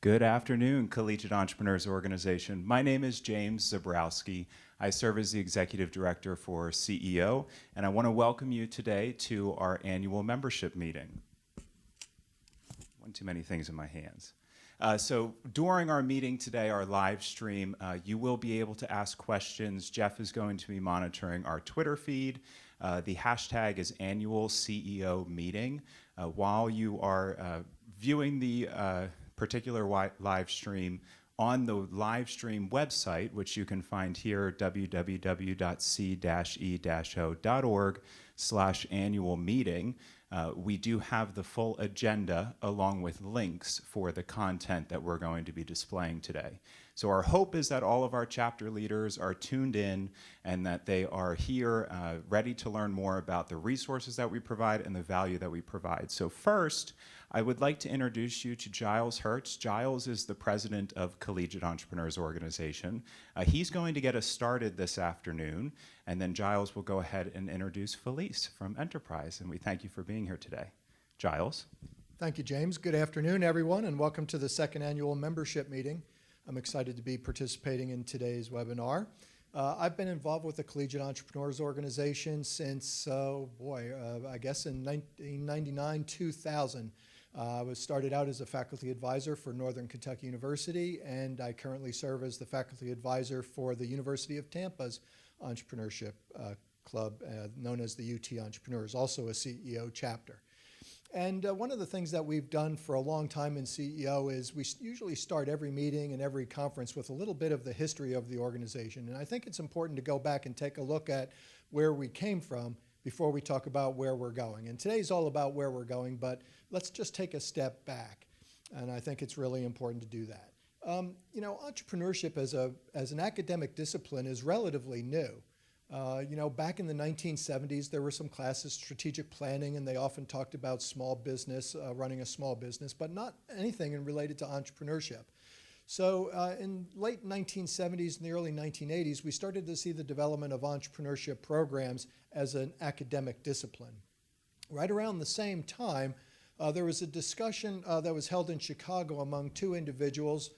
Good afternoon, Collegiate Entrepreneurs Organization. My name is James Zabrowski. I serve as the Executive Director for CEO, and I want to welcome you today to our annual membership meeting. One too many things in my hands. So during our meeting today, our live stream, you will be able to ask questions. Jeff is going to be monitoring our Twitter feed. The hashtag is annual CEO meeting. While you are viewing the particular live stream on the live stream website, which you can find here, www.c-e-o.org/annual meeting. We do have the full agenda along with links for the content that we're going to be displaying today. So our hope is that all of our chapter leaders are tuned in and that they are here ready to learn more about the resources that we provide and the value that we provide. So first, I would like to introduce you to Giles Hertz. Giles is the president of Collegiate Entrepreneurs Organization. He's going to get us started this afternoon, and then Giles will go ahead and introduce Felice from Enterprise, and we thank you for being here today. Giles. Thank you, James. Good afternoon, everyone, and welcome to the second annual membership meeting. I'm excited to be participating in today's webinar. I've been involved with the Collegiate Entrepreneurs Organization since, I guess in 1999, 2000. I was started out as a faculty advisor for Northern Kentucky University, and I currently serve as the faculty advisor for the University of Tampa's entrepreneurship club, known as the UT Entrepreneurs, also a CEO chapter. And one of the things that we've done for a long time in CEO is we usually start every meeting and every conference with a little bit of the history of the organization. And I think it's important to go back and take a look at where we came from before we talk about where we're going. And today's all about where we're going, but let's just take a step back. And I think it's really important to do that. Entrepreneurship as an academic discipline is relatively new. Back in the 1970s, there were some classes, strategic planning, and they often talked about small business, running a small business, but not anything related to entrepreneurship. So in late 1970s and the early 1980s, we started to see the development of entrepreneurship programs as an academic discipline. Right around the same time, there was a discussion that was held in Chicago among two individuals,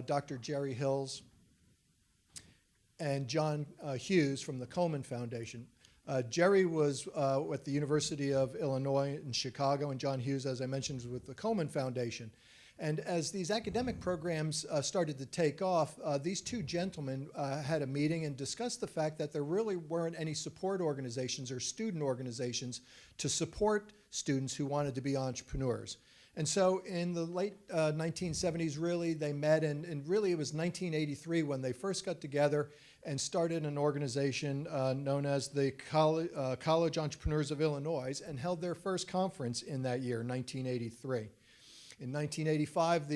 Dr. Jerry Hills and John Hughes from the Coleman Foundation. Jerry was at the University of Illinois in Chicago, and John Hughes, as I mentioned, was with the Coleman Foundation. And as these academic programs started to take off, these two gentlemen had a meeting and discussed the fact that there really weren't any support organizations or student organizations to support students who wanted to be entrepreneurs. And so in the late 1970s, really, they met, and really it was 1983 when they first got together and started an organization known as the College Entrepreneurs of Illinois, and held their first conference in that year, 1983. In 1985,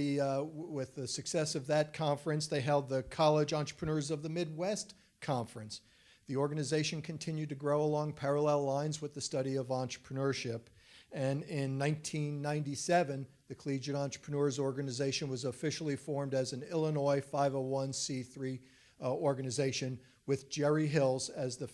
with the success of that conference, they held the College Entrepreneurs of the Midwest Conference. The organization continued to grow along parallel lines with the study of entrepreneurship. And in 1997, the Collegiate Entrepreneurs Organization was officially formed as an Illinois 501c3 organization with Jerry Hills as a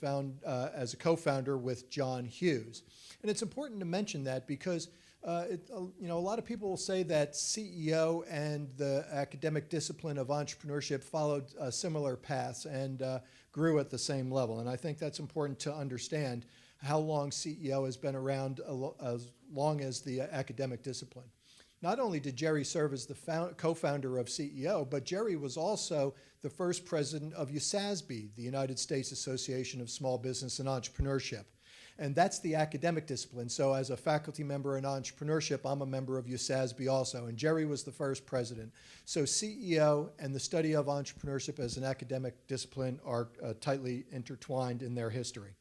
co-founder with John Hughes. And it's important to mention that because a lot of people will say that CEO and the academic discipline of entrepreneurship followed similar paths and grew at the same level. And I think that's important to understand how long CEO has been around as long as the academic discipline. Not only did Jerry serve as the co-founder of CEO, but Jerry was also the first president of USASB, the United States Association of Small Business and Entrepreneurship. And that's the academic discipline. So as a faculty member in entrepreneurship, I'm a member of USASB also, and Jerry was the first president. So CEO and the study of entrepreneurship as an academic discipline are tightly intertwined in their history.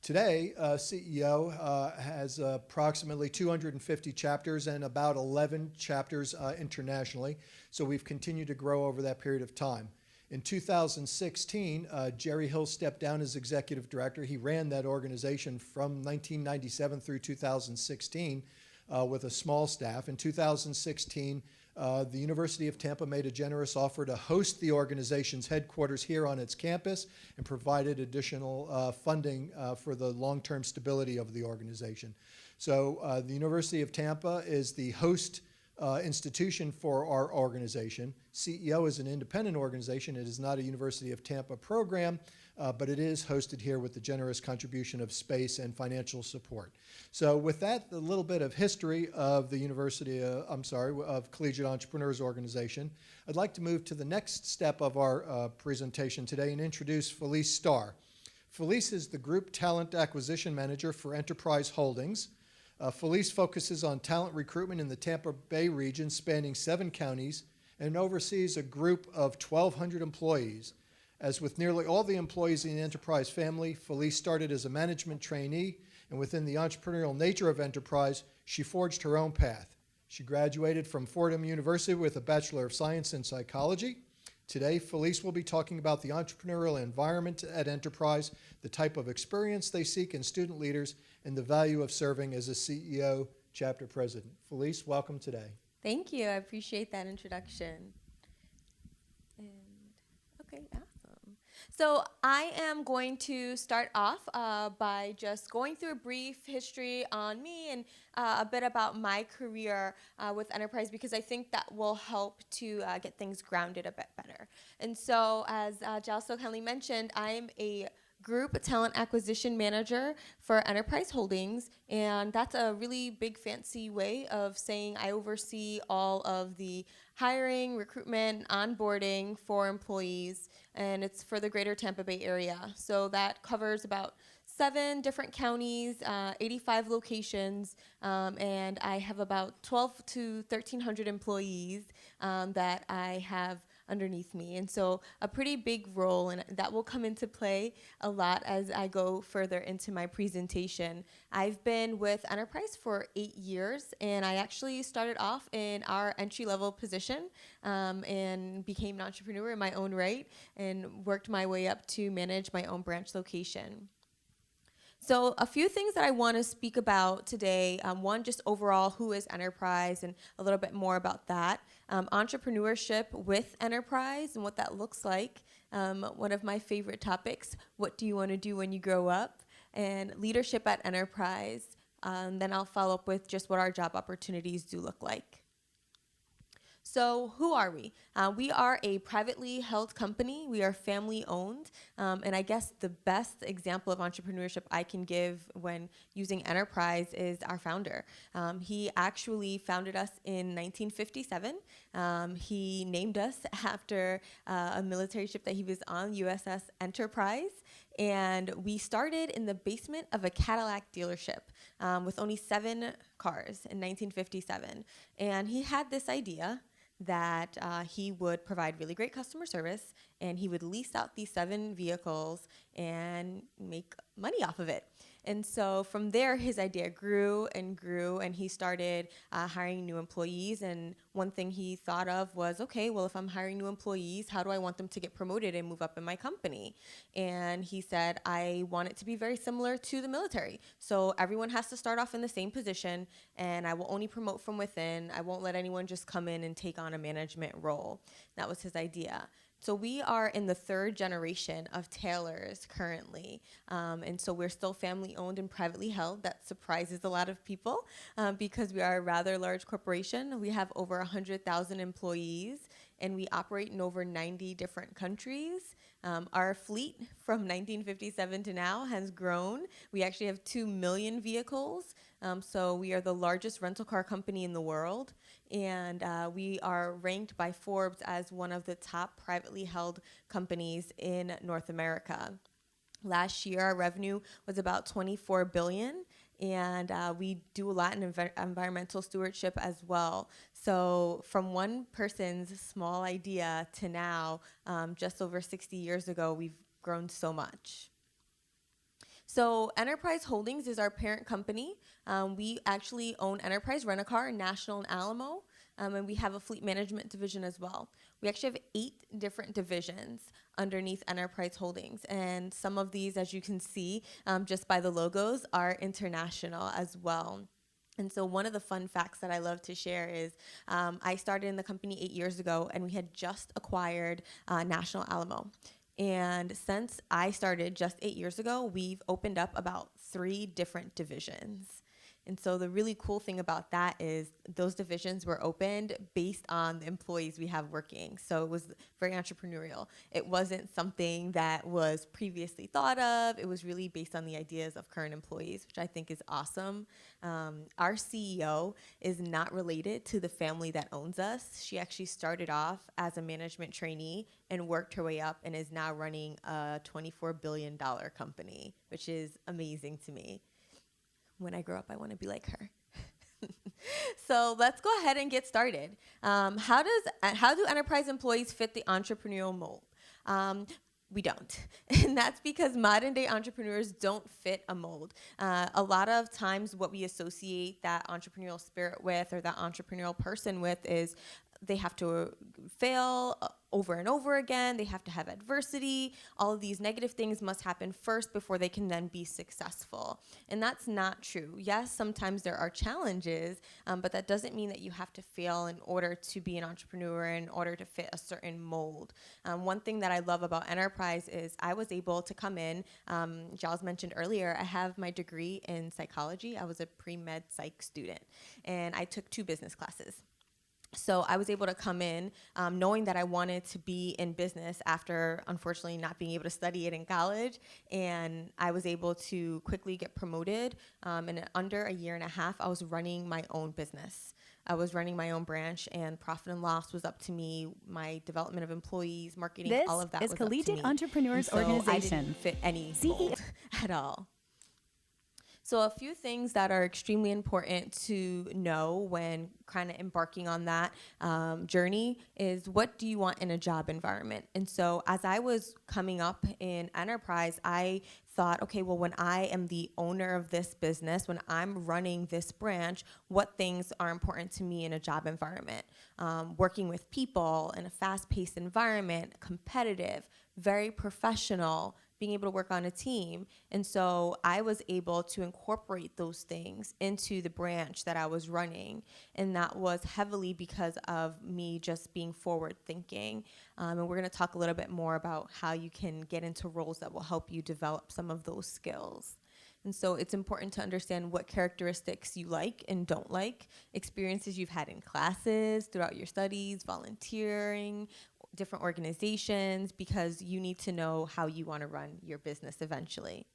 Today, CEO has approximately 250 chapters and about 11 chapters internationally, so we've continued to grow over that period of time. In 2016, Jerry Hill stepped down as executive director. He ran that organization from 1997 through 2016 with a small staff. In 2016, the University of Tampa made a generous offer to host the organization's headquarters here on its campus and provided additional funding for the long-term stability of the organization. So the University of Tampa is the host institution for our organization. CEO is an independent organization. It is not a University of Tampa program, but it is hosted here with the generous contribution of space and financial support. So with that, a little bit of history of the of Collegiate Entrepreneurs Organization, I'd like to move to the next step of our presentation today and introduce Felice Starr. Felice is the Group Talent Acquisition Manager for Enterprise Holdings. Felice focuses on talent recruitment in the Tampa Bay region, spanning 7 counties, and oversees a group of 1,200 employees. As with nearly all the employees in the Enterprise family, Felice started as a management trainee, and within the entrepreneurial nature of Enterprise, she forged her own path. She graduated from Fordham University with a Bachelor of Science in Psychology. Today, Felice will be talking about the entrepreneurial environment at Enterprise, the type of experience they seek in student leaders, and the value of serving as a CEO chapter president. Felice, welcome today. Thank you. I appreciate that introduction. Okay, awesome. So I am going to start off by just going through a brief history on me and a bit about my career with Enterprise, because I think that will help to get things grounded a bit better. And so, as Giles so kindly mentioned, I am a Group Talent Acquisition Manager for Enterprise Holdings, and that's a really big fancy way of saying I oversee all of the hiring, recruitment, onboarding for employees, and it's for the greater Tampa Bay area. So that covers about 7 different counties, 85 locations, and I have about 12 to 1,300 employees that I have underneath me. And so a pretty big role, and that will come into play a lot as I go further into my presentation. I've been with Enterprise for 8 years, and I actually started off in our entry-level position and became an entrepreneur in my own right and worked my way up to manage my own branch location. So a few things that I want to speak about today. One, just overall, who is Enterprise, and a little bit more about that. Entrepreneurship with Enterprise and what that looks like. One of my favorite topics, what do you want to do when you grow up? And leadership at Enterprise. Then I'll follow up with just what our job opportunities do look like. So who are we? We are a privately held company. We are family owned. And I guess the best example of entrepreneurship I can give when using Enterprise is our founder. He actually founded us in 1957. He named us after a military ship that he was on, USS Enterprise. And we started in the basement of a Cadillac dealership with only 7 cars in 1957. And he had this idea that he would provide really great customer service, and he would lease out these 7 vehicles and make money off of it. And so from there, his idea grew, and he started hiring new employees. And one thing he thought of was, okay, well, if I'm hiring new employees, how do I want them to get promoted and move up in my company? And he said, I want it to be very similar to the military. So everyone has to start off in the same position, and I will only promote from within. I won't let anyone just come in and take on a management role. That was his idea. So we are in the 3rd generation of tailors currently, and so we're still family owned and privately held. That surprises a lot of people because we are a rather large corporation. We have over 100,000 employees, and we operate in over 90 different countries. Our fleet from 1957 to now has grown. We actually have 2 million vehicles, so we are the largest rental car company in the world. And we are ranked by Forbes as one of the top privately held companies in North America. Last year, our revenue was about $24 billion, and we do a lot in environmental stewardship as well. So from one person's small idea to now, just over 60 years ago, we've grown so much. So Enterprise Holdings is our parent company. We actually own Enterprise Rent-A-Car, National, and Alamo, and we have a fleet management division as well. We actually have 8 different divisions underneath Enterprise Holdings, and some of these, as you can see, just by the logos, are international as well. And so one of the fun facts that I love to share is I started in the company 8 years ago, and we had just acquired National Alamo. And since I started just 8 years ago, we've opened up about 3 different divisions. And so the really cool thing about that is those divisions were opened based on the employees we have working. So it was very entrepreneurial. It wasn't something that was previously thought of. It was really based on the ideas of current employees, which I think is awesome. Our CEO is not related to the family that owns us. She actually started off as a management trainee and worked her way up and is now running a $24 billion company, which is amazing to me. When I grow up, I want to be like her. So let's go ahead and get started. How do enterprise employees fit the entrepreneurial mold? We don't. And that's because modern day entrepreneurs don't fit a mold. A lot of times what we associate that entrepreneurial spirit with or that entrepreneurial person with is they have to fail over and over again. They have to have adversity. All of these negative things must happen first before they can then be successful. And that's not true. Yes, sometimes there are challenges, but that doesn't mean that you have to fail in order to be an entrepreneur, in order to fit a certain mold. One thing that I love about enterprise is I was able to come in, Giles mentioned earlier, I have my degree in psychology. I was a pre-med psych student, and I took 2 business classes. So I was able to come in knowing that I wanted to be in business after, unfortunately, not being able to study it in college. And I was able to quickly get promoted. In under a year and a half, I was running my own business. I was running my own branch, and profit and loss was up to me. My development of employees, marketing, all of that was up to me. This is Collegiate Entrepreneurs Organization. I didn't fit any mold at all. So a few things that are extremely important to know when kind of embarking on that journey is, what do you want in a job environment? And so as I was coming up in enterprise, I thought, okay, well, when I am the owner of this business, when I'm running this branch, what things are important to me in a job environment? Working with people in a fast-paced environment, competitive, very professional, being able to work on a team. And so I was able to incorporate those things into the branch that I was running. And that was heavily because of me just being forward thinking. And we're going to talk a little bit more about how you can get into roles that will help you develop some of those skills. And so it's important to understand what characteristics you like and don't like, experiences you've had in classes, throughout your studies, volunteering, different organizations, because you need to know how you want to run your business eventually.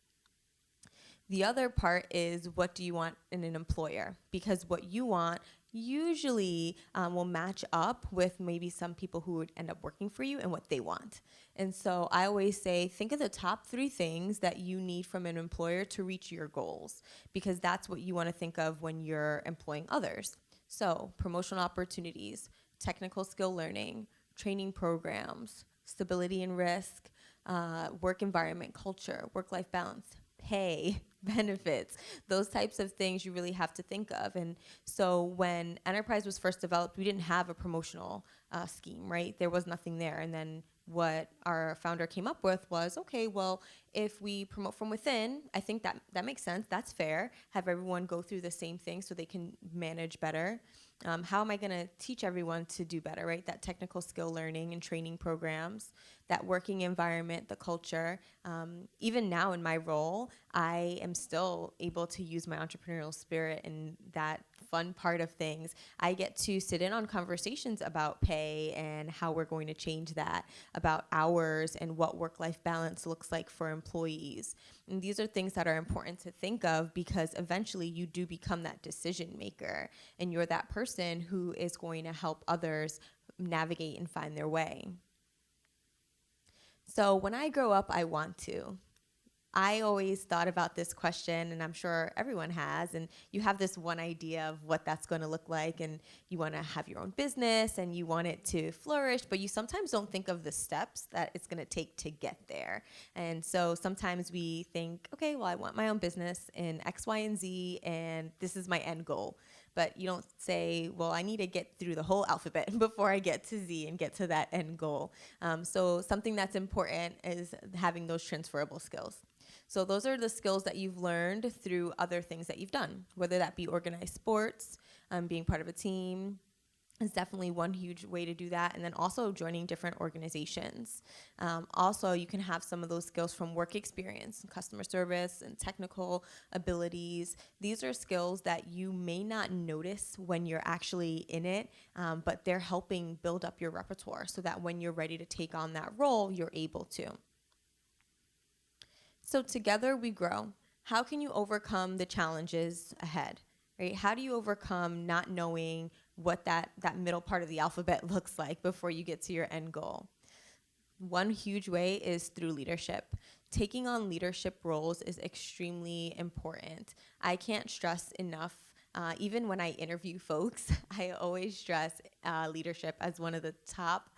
The other part is, what do you want in an employer? Because what you want usually will match up with maybe some people who would end up working for you and what they want. And so I always say, think of the top 3 things that you need from an employer to reach your goals, because that's what you want to think of when you're employing others. So promotional opportunities, technical skill learning, training programs, stability and risk, work environment, culture, work-life balance, pay, benefits, those types of things you really have to think of. And so when enterprise was first developed, we didn't have a promotional scheme, right? There was nothing there. And then what our founder came up with was, okay, well, if we promote from within, I think that makes sense. That's fair. Have everyone go through the same thing so they can manage better. How am I going to teach everyone to do better, right? That technical skill learning and training programs, that working environment, the culture. Even now in my role, I am still able to use my entrepreneurial spirit and that fun part of things. I get to sit in on conversations about pay and how we're going to change that, about hours and what work-life balance looks like for employees. And these are things that are important to think of, because eventually you do become that decision maker, and you're that person who is going to help others navigate and find their way. So when I grow up, I want to. I always thought about this question, and I'm sure everyone has, and you have this one idea of what that's going to look like, and you want to have your own business and you want it to flourish, but you sometimes don't think of the steps that it's going to take to get there. And so sometimes we think, okay, well, I want my own business in X, Y, and Z, and this is my end goal. But you don't say, well, I need to get through the whole alphabet before I get to Z and get to that end goal. So something that's important is having those transferable skills. So those are the skills that you've learned through other things that you've done, whether that be organized sports, being part of a team, is definitely one huge way to do that. And then also joining different organizations. Also, you can have some of those skills from work experience, customer service and technical abilities. These are skills that you may not notice when you're actually in it, but they're helping build up your repertoire so that when you're ready to take on that role, you're able to. So together we grow. How can you overcome the challenges ahead? Right? How do you overcome not knowing what that middle part of the alphabet looks like before you get to your end goal? One huge way is through leadership. Taking on leadership roles is extremely important. I can't stress enough, even when I interview folks, I always stress leadership as one of the top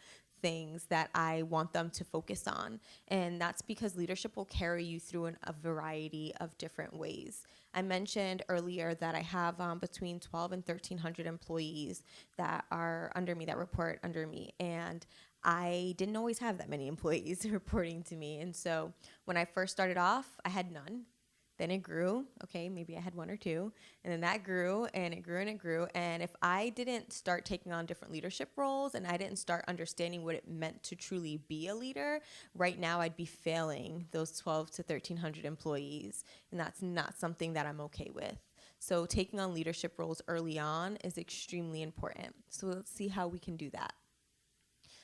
things that I want them to focus on. And that's because leadership will carry you through a variety of different ways. I mentioned earlier that I have between 12 and 1,300 employees that are under me, that report under me. And I didn't always have that many employees reporting to me. And so when I first started off, I had none. Then it grew. Okay, maybe I had one or two. And then that grew and it grew and it grew. And if I didn't start taking on different leadership roles and I didn't start understanding what it meant to truly be a leader, right now I'd be failing those 12 to 1,300 employees. And that's not something that I'm okay with. So taking on leadership roles early on is extremely important. So let's see how we can do that.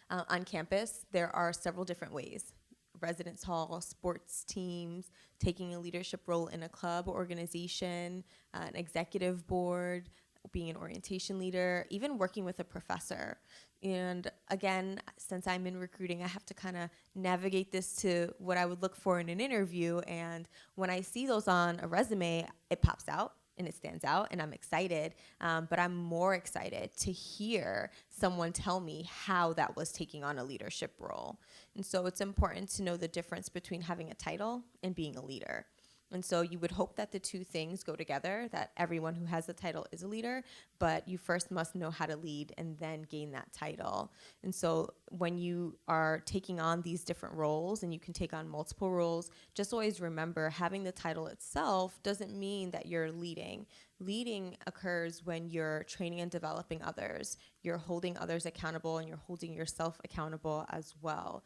On campus, there are several different ways. Residence hall, sports teams, taking a leadership role in a club or organization, an executive board, being an orientation leader, even working with a professor. And again, since I'm in recruiting, I have to kind of navigate this to what I would look for in an interview. And when I see those on a resume, it pops out. And it stands out, and I'm excited, but I'm more excited to hear someone tell me how that was taking on a leadership role. And so it's important to know the difference between having a title and being a leader. And so you would hope that the two things go together, that everyone who has a title is a leader, but you first must know how to lead and then gain that title. And so when you are taking on these different roles, and you can take on multiple roles, just always remember having the title itself doesn't mean that you're leading. Leading occurs when you're training and developing others. You're holding others accountable and you're holding yourself accountable as well.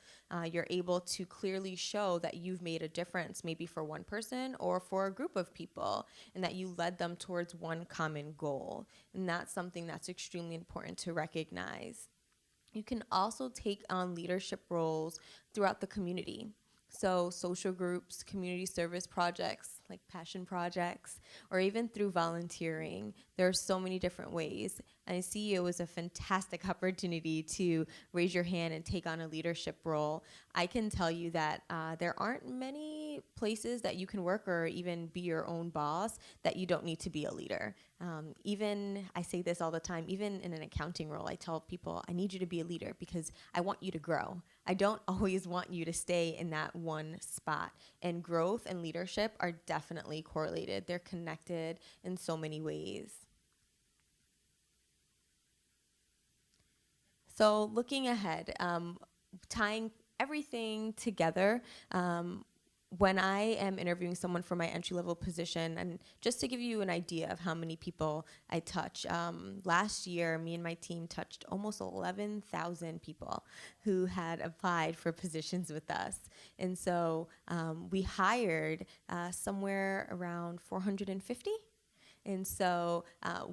You're able to clearly show that you've made a difference, maybe for one person or for a group of people, and that you led them towards one common goal. And that's something that's extremely important to recognize. You can also take on leadership roles throughout the community. So social groups, community service projects like passion projects, or even through volunteering. There are so many different ways. And I see it was a fantastic opportunity to raise your hand and take on a leadership role. I can tell you that there aren't many places that you can work or even be your own boss that you don't need to be a leader. Even, I say this all the time, even in an accounting role, I tell people, I need you to be a leader because I want you to grow. I don't always want you to stay in that one spot. And growth and leadership are definitely correlated. They're connected in so many ways. So looking ahead, tying everything together, when I am interviewing someone for my entry-level position, and just to give you an idea of how many people I touch, last year, me and my team touched almost 11,000 people who had applied for positions with us. And so we hired somewhere around 450. And so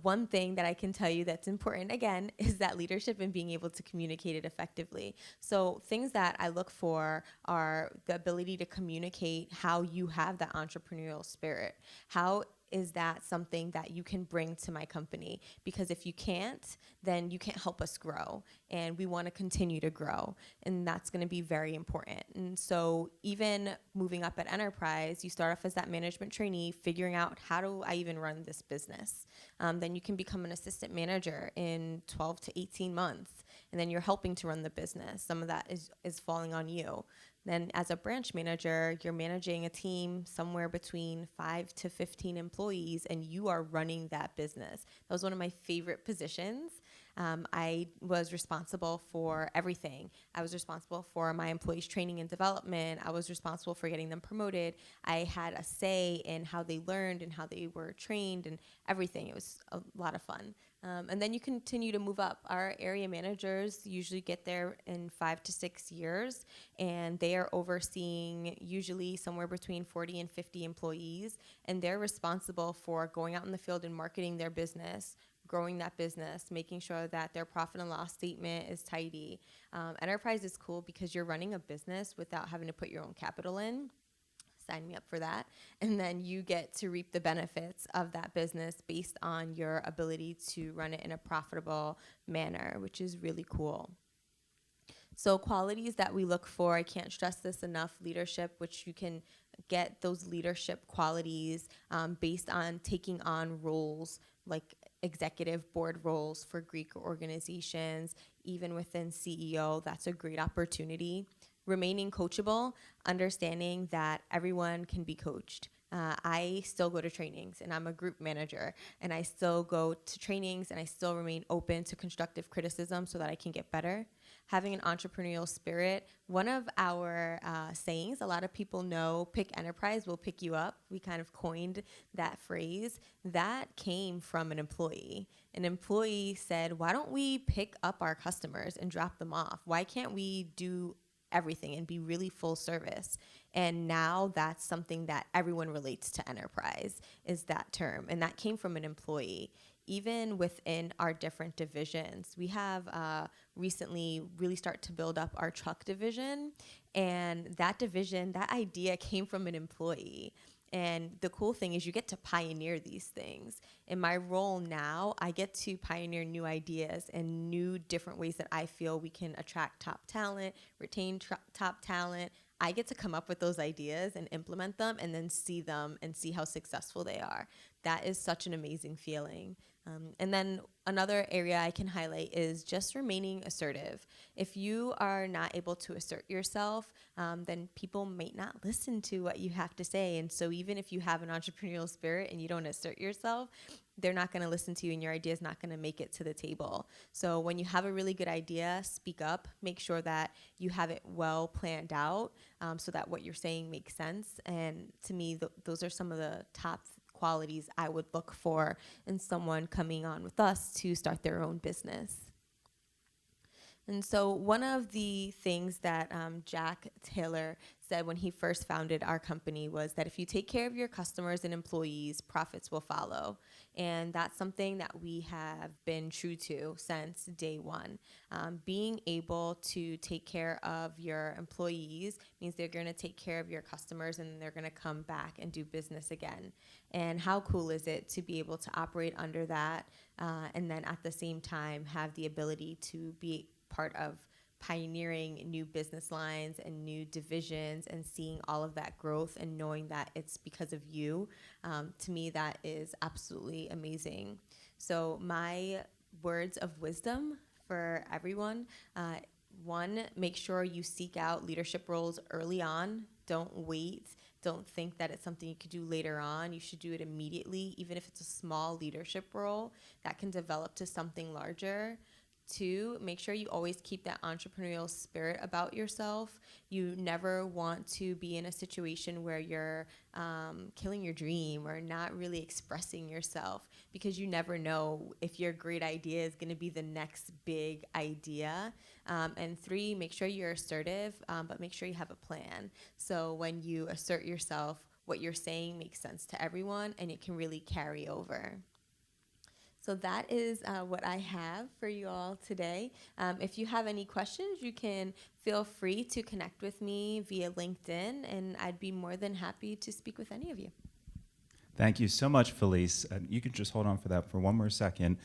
one thing that I can tell you that's important, again, is that leadership and being able to communicate it effectively. So things that I look for are the ability to communicate how you have that entrepreneurial spirit. How is that something that you can bring to my company? Because if you can't, then you can't help us grow. And we want to continue to grow. And that's going to be very important. And so even moving up at enterprise, you start off as that management trainee, figuring out how do I even run this business? Then you can become an assistant manager in 12 to 18 months. And then you're helping to run the business. Some of that is falling on you. Then as a branch manager, you're managing a team somewhere between 5 to 15 employees, and you are running that business. That was one of my favorite positions. I was responsible for everything. I was responsible for my employees' training and development. I was responsible for getting them promoted. I had a say in how they learned and how they were trained and everything. It was a lot of fun. And then you continue to move up. Our area managers usually get there in 5 to 6 years, and they are overseeing usually somewhere between 40 and 50 employees, and they're responsible for going out in the field and marketing their business, growing that business, making sure that their profit and loss statement is tidy. Enterprise is cool because you're running a business without having to put your own capital in. Sign me up for that. And then you get to reap the benefits of that business based on your ability to run it in a profitable manner, which is really cool. So qualities that we look for, I can't stress this enough: leadership, which you can get those leadership qualities based on taking on roles like executive board roles for Greek organizations, even within CEO. That's a great opportunity. Remaining coachable, understanding that everyone can be coached. I still go to trainings, and I'm a group manager, and I still go to trainings, and I still remain open to constructive criticism so that I can get better. Having an entrepreneurial spirit, one of our sayings, a lot of people know, pick enterprise, we'll pick you up. We kind of coined that phrase. That came from an employee. An employee said, why don't we pick up our customers and drop them off? Why can't we do everything and be really full service? And now that's something that everyone relates to enterprise, is that term. And that came from an employee. Even within our different divisions, we have recently really start to build up our truck division. And that division, that idea came from an employee. And the cool thing is you get to pioneer these things. In my role now, I get to pioneer new ideas and new different ways that I feel we can attract top talent, retain top talent. I get to come up with those ideas and implement them and then see them and see how successful they are. That is such an amazing feeling. And then another area I can highlight is just remaining assertive. If you are not able to assert yourself, then people might not listen to what you have to say. And so even if you have an entrepreneurial spirit and you don't assert yourself, they're not going to listen to you, and your idea is not going to make it to the table. So when you have a really good idea, speak up. Make sure that you have it well planned out so that what you're saying makes sense. And to me, those are some of the top qualities I would look for in someone coming on with us to start their own business. And so one of the things that Jack Taylor said when he first founded our company was that if you take care of your customers and employees, profits will follow. And that's something that we have been true to since day one. Being able to take care of your employees means they're going to take care of your customers, and they're going to come back and do business again. And how cool is it to be able to operate under that and then at the same time have the ability to be part of pioneering new business lines and new divisions and seeing all of that growth and knowing that it's because of you. To me, that is absolutely amazing. So my words of wisdom for everyone, one, make sure you seek out leadership roles early on. Don't wait. Don't think that it's something you could do later on. You should do it immediately, even if it's a small leadership role that can develop to something larger. 2, make sure you always keep that entrepreneurial spirit about yourself. You never want to be in a situation where you're killing your dream or not really expressing yourself, because you never know if your great idea is going to be the next big idea. And 3, make sure you're assertive, but make sure you have a plan. So when you assert yourself, what you're saying makes sense to everyone and it can really carry over. So that is what I have for you all today. If you have any questions, you can feel free to connect with me via LinkedIn, and I'd be more than happy to speak with any of you. Thank you so much, Felice. You can just hold on for that for one more second.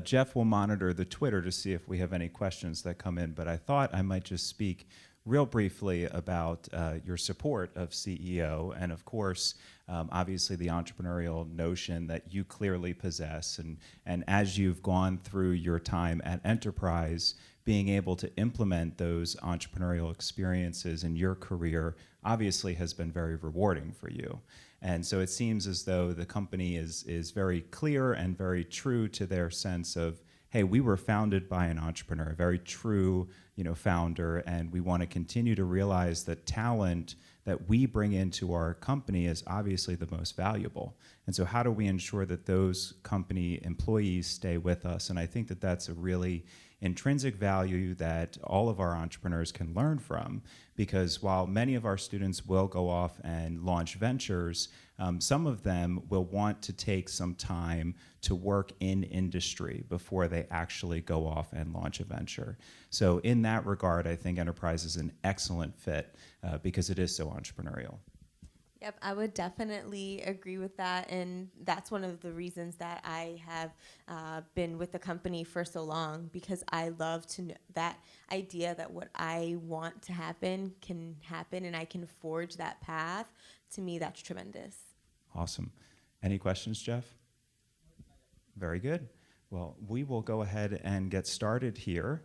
Jeff will monitor the Twitter to see if we have any questions that come in, but I thought I might just speak real briefly about your support of CEO and, of course, obviously the entrepreneurial notion that you clearly possess. And as you've gone through your time at Enterprise, being able to implement those entrepreneurial experiences in your career obviously has been very rewarding for you. And so it seems as though the company is very clear and very true to their sense of, hey, we were founded by an entrepreneur, a very true founder, and we want to continue to realize that talent that we bring into our company is obviously the most valuable. And so how do we ensure that those company employees stay with us? And I think that that's a really intrinsic value that all of our entrepreneurs can learn from, because while many of our students will go off and launch ventures, some of them will want to take some time to work in industry before they actually go off and launch a venture. So in that regard, I think Enterprise is an excellent fit because it is so entrepreneurial. Yep, I would definitely agree with that, and that's one of the reasons that I have been with the company for so long, because I love to know that idea that what I want to happen can happen, and I can forge that path. To me, that's tremendous. Awesome. Any questions, Jeff? Very good. Well, we will go ahead and get started here.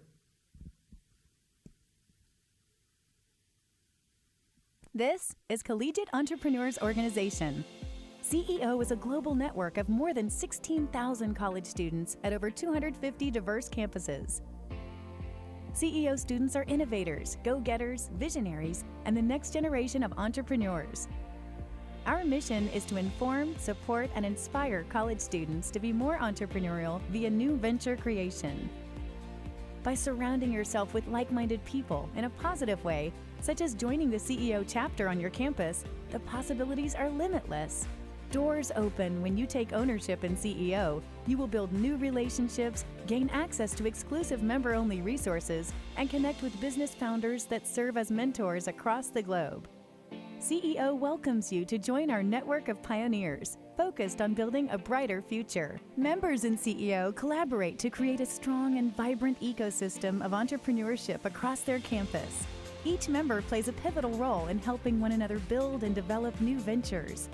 This is Collegiate Entrepreneurs Organization. CEO is a global network of more than 16,000 college students at over 250 diverse campuses. CEO students are innovators, go-getters, visionaries, and the next generation of entrepreneurs. Our mission is to inform, support, and inspire college students to be more entrepreneurial via new venture creation. By surrounding yourself with like-minded people in a positive way, such as joining the CEO chapter on your campus, the possibilities are limitless. Doors open when you take ownership in CEO. You will build new relationships, gain access to exclusive member-only resources, and connect with business founders that serve as mentors across the globe. CEO welcomes you to join our network of pioneers, focused on building a brighter future. Members in CEO collaborate to create a strong and vibrant ecosystem of entrepreneurship across their campus. Each member plays a pivotal role in helping one another build and develop new ventures.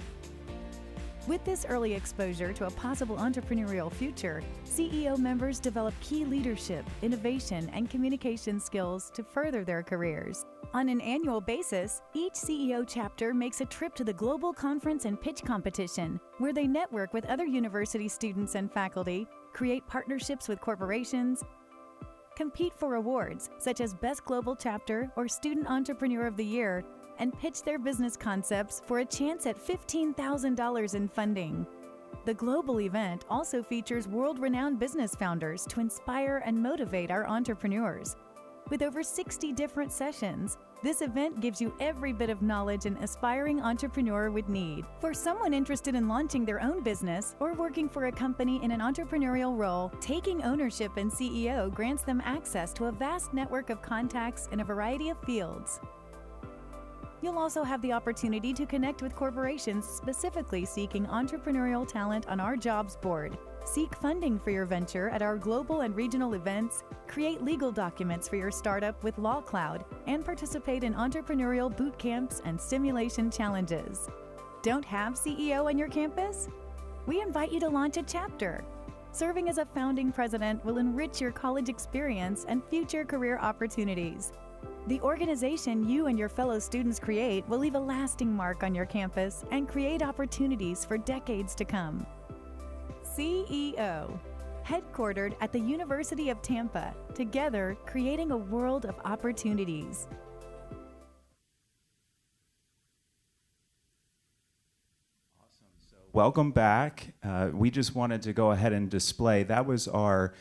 With this early exposure to a possible entrepreneurial future, CEO members develop key leadership, innovation, and communication skills to further their careers. On an annual basis, each CEO chapter makes a trip to the Global Conference and Pitch Competition, where they network with other university students and faculty, create partnerships with corporations, compete for awards such as Best Global Chapter or Student Entrepreneur of the Year, and pitch their business concepts for a chance at $15,000 in funding. The global event also features world-renowned business founders to inspire and motivate our entrepreneurs. With over 60 different sessions, this event gives you every bit of knowledge an aspiring entrepreneur would need. For someone interested in launching their own business or working for a company in an entrepreneurial role, taking ownership in CEO grants them access to a vast network of contacts in a variety of fields. You'll also have the opportunity to connect with corporations specifically seeking entrepreneurial talent on our jobs board. Seek funding for your venture at our global and regional events, create legal documents for your startup with LawCloud, and participate in entrepreneurial boot camps and simulation challenges. Don't have CEO on your campus? We invite you to launch a chapter. Serving as a founding president will enrich your college experience and future career opportunities. The organization you and your fellow students create will leave a lasting mark on your campus and create opportunities for decades to come. CEO, headquartered at the University of Tampa, together creating a world of opportunities. Welcome back. We just wanted to go ahead and display, that was our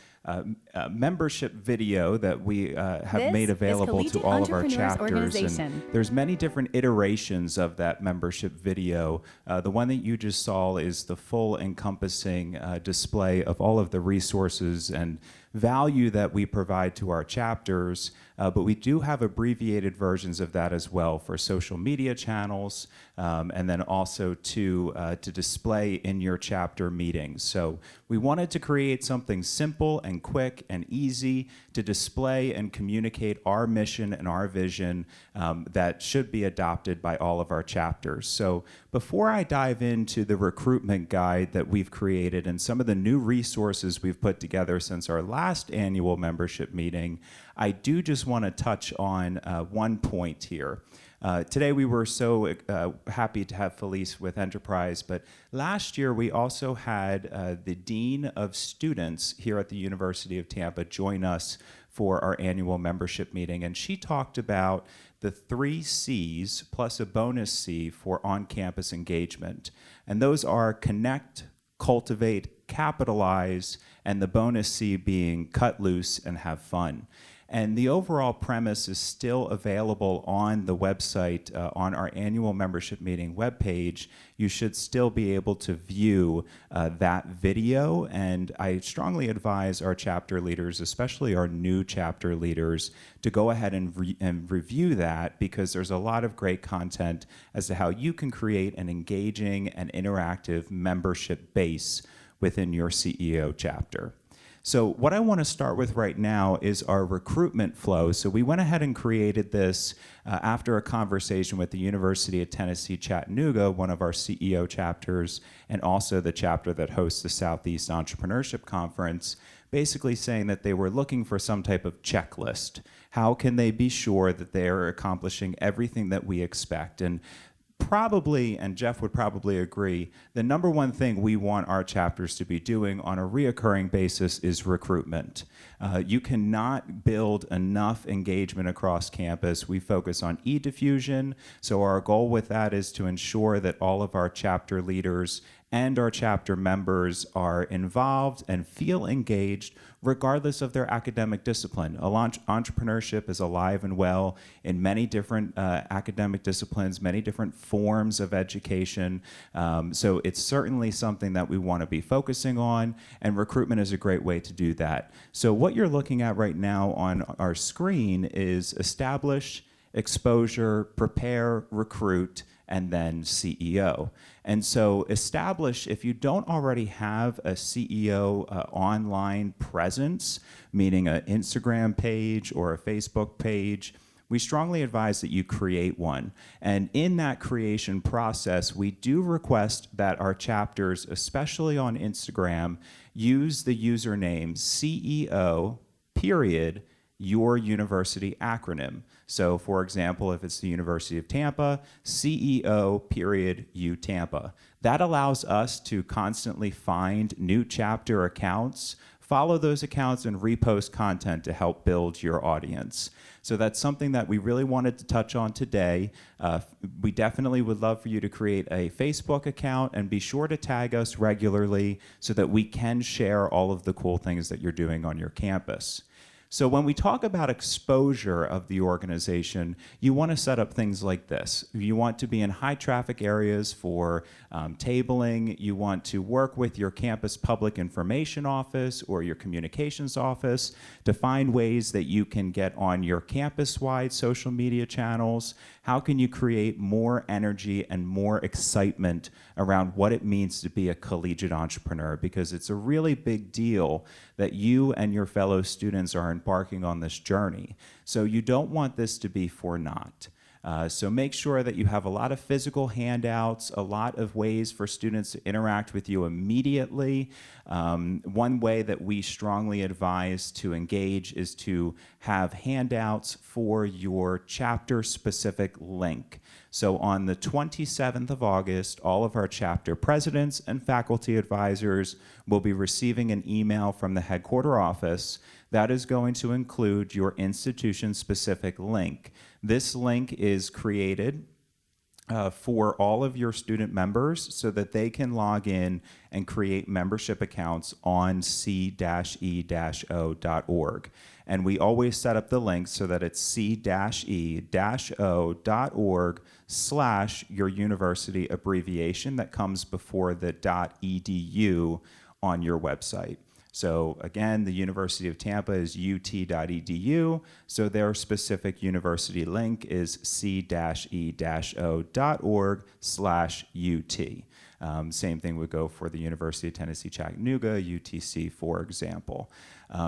membership video that we have made available to all of our chapters. And there's many different iterations of that membership video. The one that you just saw is the full encompassing display of all of the resources and value that we provide to our chapters, but we do have abbreviated versions of that as well for social media channels, and then also to display in your chapter meetings. So we wanted to create something simple and quick and easy to display and communicate our mission and our vision that should be adopted by all of our chapters. So before I dive into the recruitment guide that we've created and some of the new resources we've put together since our last annual membership meeting, I do just want to touch on one point here. Today we were so happy to have Felice with Enterprise, but last year we also had the Dean of Students here at the University of Tampa join us for our annual membership meeting, and she talked about the 3 C's plus a bonus C for on-campus engagement. And those are connect, cultivate, capitalize, and the bonus C being cut loose and have fun. And the overall premise is still available on the website, on our annual membership meeting webpage. You should still be able to view that video, and I strongly advise our chapter leaders, especially our new chapter leaders, to go ahead and review that, because there's a lot of great content as to how you can create an engaging and interactive membership base within your CEO chapter. So what I want to start with right now is our recruitment flow. So we went ahead and created this after a conversation with the University of Tennessee, Chattanooga, one of our CEO chapters, and also the chapter that hosts the Southeast Entrepreneurship Conference, basically saying that they were looking for some type of checklist. How can they be sure that they are accomplishing everything that we expect? And probably, and Jeff would probably agree, the number one thing we want our chapters to be doing on a reoccurring basis is recruitment. You cannot build enough engagement across campus. We focus on e-diffusion, so our goal with that is to ensure that all of our chapter leaders and our chapter members are involved and feel engaged regardless of their academic discipline. Entrepreneurship is alive and well in many different academic disciplines, many different forms of education. So it's certainly something that we want to be focusing on, and recruitment is a great way to do that. So what you're looking at right now on our screen is establish, exposure, prepare, recruit, and then CEO. And so establish, if you don't already have a CEO online presence, meaning an Instagram page or a Facebook page, we strongly advise that you create one. And in that creation process, we do request that our chapters, especially on Instagram, use the username CEO, period, your university acronym. So for example, if it's the University of Tampa, CEO, period, U Tampa. That allows us to constantly find new chapter accounts, follow those accounts, and repost content to help build your audience. So that's something that we really wanted to touch on today. We definitely would love for you to create a Facebook account and be sure to tag us regularly so that we can share all of the cool things that you're doing on your campus. So when we talk about exposure of the organization, you want to set up things like this. You want to be in high traffic areas for tabling. You want to work with your campus public information office or your communications office to find ways that you can get on your campus-wide social media channels. How can you create more energy and more excitement around what it means to be a collegiate entrepreneur? Because it's a really big deal that you and your fellow students are embarking on this journey. So you don't want this to be for naught. So make sure that you have a lot of physical handouts, a lot of ways for students to interact with you immediately. One way that we strongly advise to engage is to have handouts for your chapter-specific link. So on the 27th of August, all of our chapter presidents and faculty advisors will be receiving an email from the headquarter office that is going to include your institution-specific link. This link is created for all of your student members so that they can log in and create membership accounts on c-e-o.org. And we always set up the link so that it's c-e-o.org/your university abbreviation that comes before the .edu on your website. So again, the University of Tampa is ut.edu, so their specific university link is c-e-o.org/UT. Same thing would go for the University of Tennessee, Chattanooga, UTC, for example.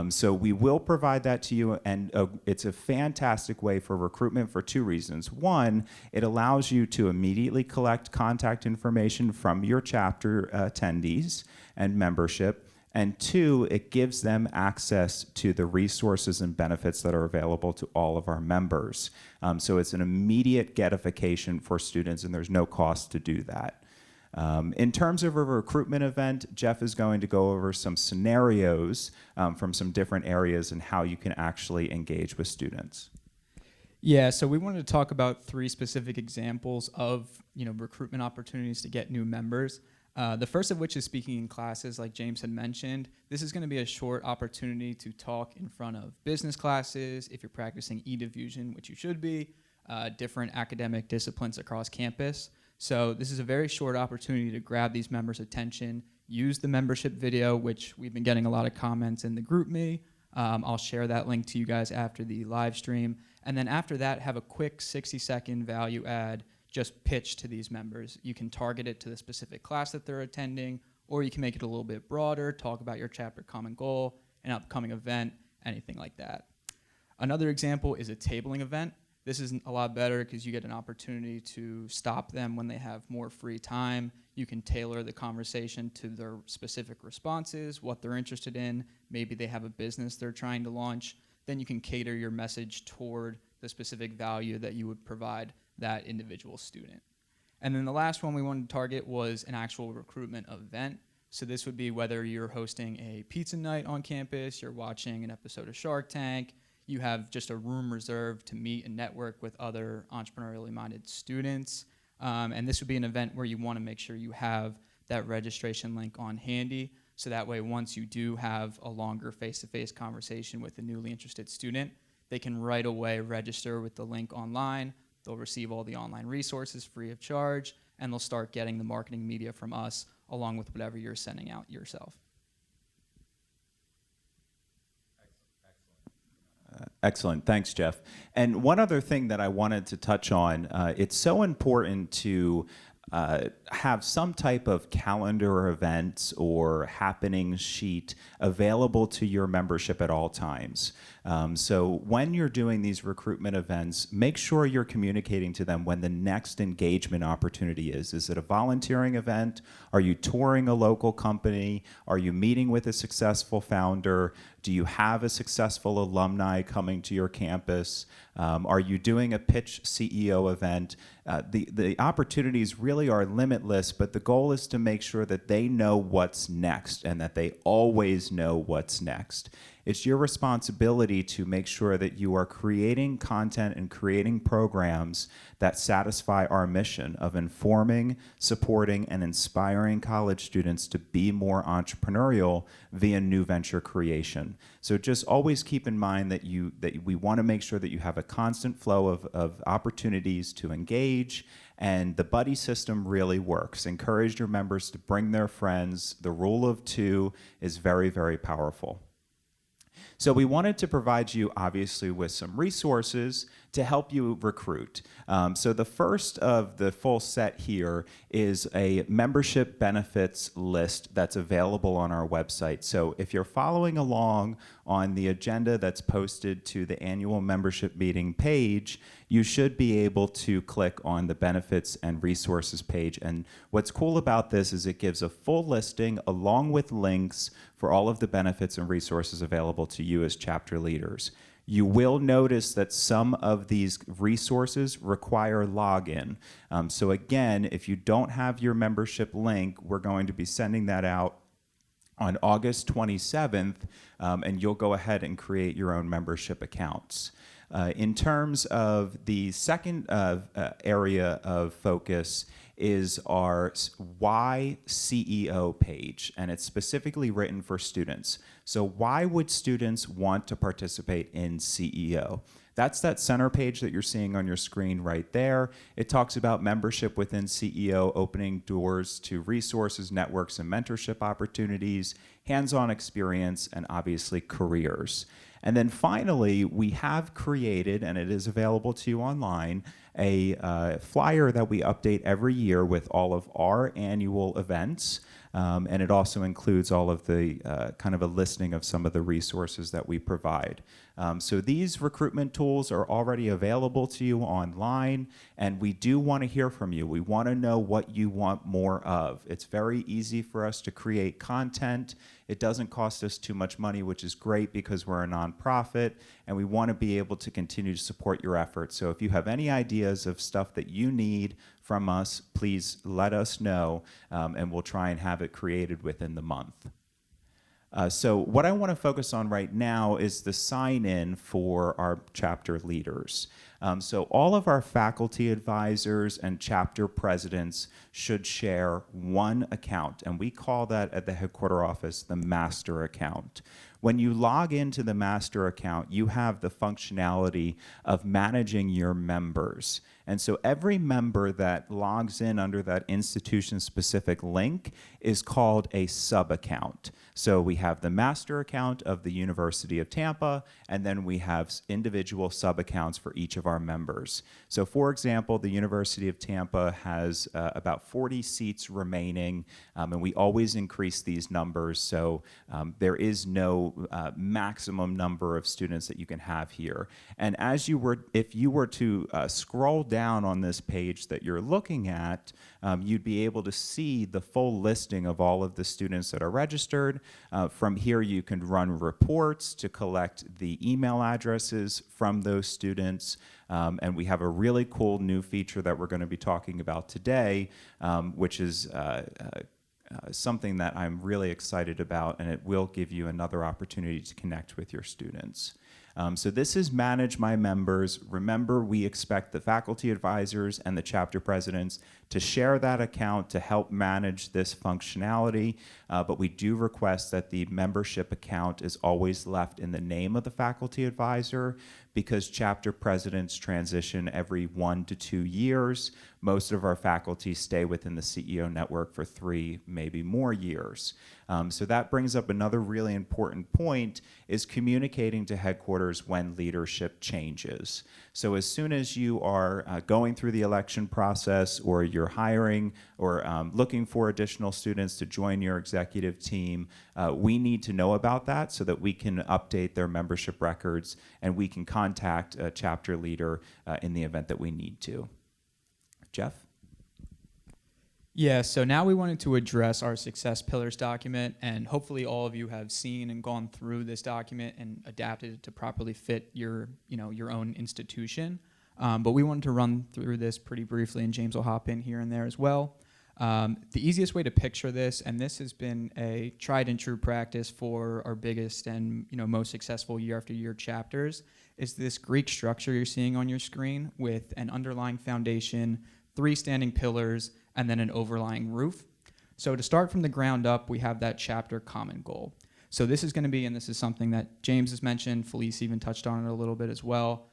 So we will provide that to you, and it's a fantastic way for recruitment for 2 reasons. One, it allows you to immediately collect contact information from your chapter attendees and membership. And two, it gives them access to the resources and benefits that are available to all of our members. So it's an immediate gratification for students, and there's no cost to do that. In terms of a recruitment event, Jeff is going to go over some scenarios from some different areas and how you can actually engage with students. Yeah, so we wanted to talk about 3 specific examples of recruitment opportunities to get new members. The first of which is speaking in classes, like James had mentioned. This is going to be a short opportunity to talk in front of business classes, if you're practicing e-diffusion, which you should be, different academic disciplines across campus. So this is a very short opportunity to grab these members' attention, use the membership video, which we've been getting a lot of comments in the GroupMe. I'll share that link to you guys after the live stream. And then after that, have a quick 60-second value add just pitch to these members. You can target it to the specific class that they're attending, or you can make it a little bit broader, talk about your chapter common goal, an upcoming event, anything like that. Another example is a tabling event. This is a lot better because you get an opportunity to stop them when they have more free time. You can tailor the conversation to their specific responses, what they're interested in. Maybe they have a business they're trying to launch. Then you can cater your message toward the specific value that you would provide that individual student. And then the last one we wanted to target was an actual recruitment event. So this would be whether you're hosting a pizza night on campus, you're watching an episode of Shark Tank, you have just a room reserved to meet and network with other entrepreneurially minded students. And this would be an event where you want to make sure you have that registration link on handy. So that way, once you do have a longer face-to-face conversation with a newly interested student, they can right away register with the link online. They'll receive all the online resources free of charge, and they'll start getting the marketing media from us along with whatever you're sending out yourself. Excellent. Thanks, Jeff. And one other thing that I wanted to touch on, it's so important to have some type of calendar events or happening sheet available to your membership at all times. So when you're doing these recruitment events, make sure you're communicating to them when the next engagement opportunity is. Is it a volunteering event? Are you touring a local company? Are you meeting with a successful founder? Do you have a successful alumni coming to your campus? Are you doing a pitch CEO event? The opportunities really are limitless, but the goal is to make sure that they know what's next and that they always know what's next. It's your responsibility to make sure that you are creating content and creating programs that satisfy our mission of informing, supporting, and inspiring college students to be more entrepreneurial via new venture creation. So just always keep in mind that we want to make sure that you have a constant flow of opportunities to engage, and the buddy system really works. Encourage your members to bring their friends. The rule of 2 is very, very powerful. So we wanted to provide you, obviously, with some resources to help you recruit. So the first of the full set here is a membership benefits list that's available on our website. So if you're following along on the agenda that's posted to the annual membership meeting page, you should be able to click on the benefits and resources page. And what's cool about this is it gives a full listing along with links for all of the benefits and resources available to you as chapter leaders. You will notice that some of these resources require login. So again, if you don't have your membership link, we're going to be sending that out on August 27th, and you'll go ahead and create your own membership accounts. In terms of the second area of focus is our Why CEO page, and it's specifically written for students. So why would students want to participate in CEO? That's that center page that you're seeing on your screen right there. It talks about membership within CEO, opening doors to resources, networks, and mentorship opportunities, hands-on experience, and obviously careers. And then finally, we have created, and it is available to you online, a flyer that we update every year with all of our annual events. And it also includes all of the kind of a listing of some of the resources that we provide. So these recruitment tools are already available to you online, and we do want to hear from you. We want to know what you want more of. It's very easy for us to create content. It doesn't cost us too much money, which is great because we're a nonprofit and we want to be able to continue to support your efforts. So if you have any ideas of stuff that you need from us, please let us know, and we'll try and have it created within the month. So what I want to focus on right now is the sign-in for our chapter leaders. So all of our faculty advisors and chapter presidents should share one account, and we call that at the headquarter office the master account. When you log into the master account, you have the functionality of managing your members. And so every member that logs in under that institution-specific link is called a sub-account. So we have the master account of the University of Tampa, and then we have individual sub-accounts for each of our members. So for example, the University of Tampa has about 40 seats remaining, and we always increase these numbers, so there is no maximum number of students that you can have here. And if you were to scroll down on this page that you're looking at, you'd be able to see the full listing of all of the students that are registered. From here, you can run reports to collect the email addresses from those students. And we have a really cool new feature that we're going to be talking about today, which is something that I'm really excited about, and it will give you another opportunity to connect with your students. So this is Manage My Members. Remember, we expect the faculty advisors and the chapter presidents to share that account to help manage this functionality, but we do request that the membership account is always left in the name of the faculty advisor, because chapter presidents transition every 1 to 2 years. Most of our faculty stay within the CEO network for 3, maybe more years. So that brings up another really important point, is communicating to headquarters when leadership changes. So as soon as you are going through the election process, or you're hiring or looking for additional students to join your executive team, we need to know about that so that we can update their membership records and we can contact a chapter leader in the event that we need to. Jeff? Yeah, so now we wanted to address our Success Pillars document, and hopefully all of you have seen and gone through this document and adapted it to properly fit your own institution. But we wanted to run through this pretty briefly, and James will hop in here and there as well. The easiest way to picture this, and this has been a tried and true practice for our biggest and most successful year after year chapters, is this Greek structure you're seeing on your screen with an underlying foundation, 3 standing pillars, and then an overlying roof. So to start from the ground up, we have that chapter common goal. So this is going to be, and this is something that James has mentioned, Felice even touched on it a little bit as well.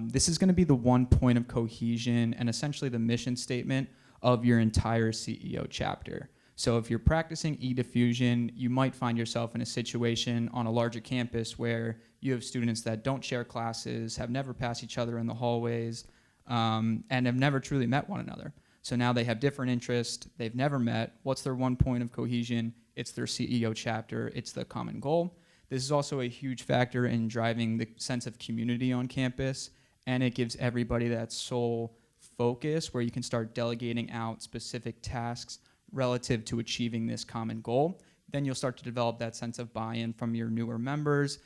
This is going to be the one point of cohesion and essentially the mission statement of your entire CEO chapter. So if you're practicing e-diffusion, you might find yourself in a situation on a larger campus where you have students that don't share classes, have never passed each other in the hallways, and have never truly met one another. So now they have different interests, they've never met. What's their one point of cohesion? It's their CEO chapter, it's the common goal. This is also a huge factor in driving the sense of community on campus, and it gives everybody that sole focus where you can start delegating out specific tasks relative to achieving this common goal. Then you'll start to develop that sense of buy-in from your newer members.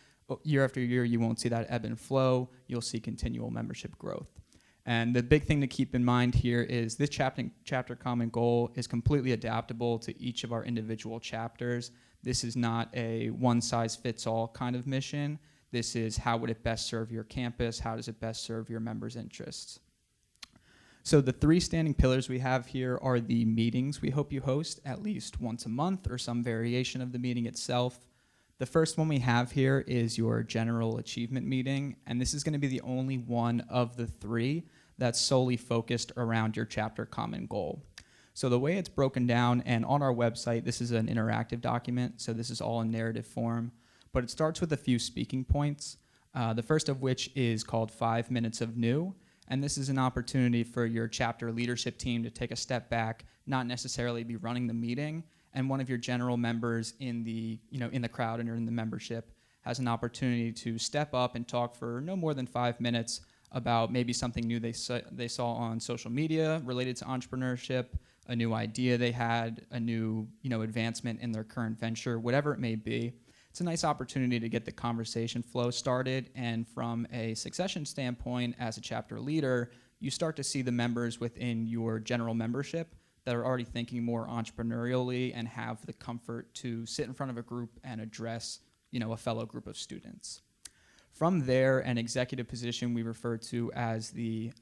Year after year, you won't see that ebb and flow. You'll see continual membership growth. And the big thing to keep in mind here is this chapter common goal is completely adaptable to each of our individual chapters. This is not a one-size-fits-all kind of mission. This is how would it best serve your campus? How does it best serve your members' interests? So the 3 standing pillars we have here are the meetings we hope you host at least once a month or some variation of the meeting itself. The first one we have here is your general achievement meeting, and this is going to be the only one of the 3 that's solely focused around your chapter common goal. So the way it's broken down, and on our website, this is an interactive document, so this is all in narrative form, but it starts with a few speaking points, the first of which is called 5 Minutes of New, and this is an opportunity for your chapter leadership team to take a step back, not necessarily be running the meeting, and one of your general members in the crowd and in the membership has an opportunity to step up and talk for no more than 5 minutes about maybe something new they saw on social media related to entrepreneurship, a new idea they had, a new, advancement in their current venture, whatever it may be. It's a nice opportunity to get the conversation flow started, and from a succession standpoint, as a chapter leader, you start to see the members within your general membership that are already thinking more entrepreneurially and have the comfort to sit in front of a group and address, a fellow group of students. From there, an executive position we refer to as the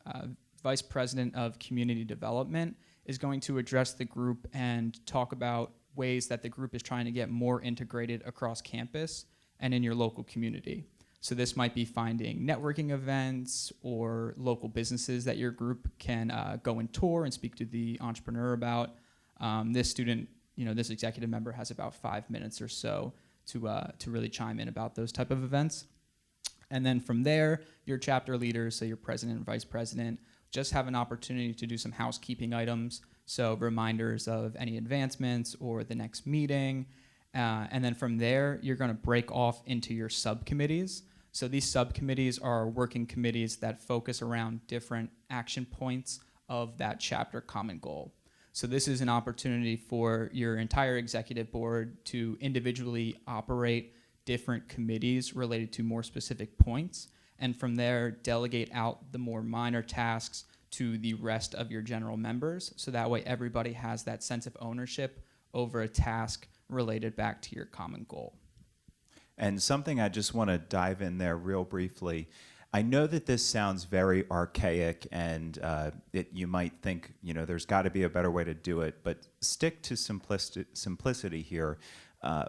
Vice President of Community Development is going to address the group and talk about ways that the group is trying to get more integrated across campus and in your local community. So this might be finding networking events or local businesses that your group can go and tour and speak to the entrepreneur about. This student, this executive member has about 5 minutes or so to really chime in about those type of events. And then from there, your chapter leaders, so your president and vice president, just have an opportunity to do some housekeeping items. So reminders of any advancements or the next meeting. And then from there, you're going to break off into your subcommittees. So these subcommittees are working committees that focus around different action points of that chapter common goal. So this is an opportunity for your entire executive board to individually operate different committees related to more specific points, and from there delegate out the more minor tasks to the rest of your general members, so that way everybody has that sense of ownership over a task related back to your common goal. And something I just want to dive in there real briefly. I know that this sounds very archaic, and you might think, there's got to be a better way to do it, but stick to simplicity here.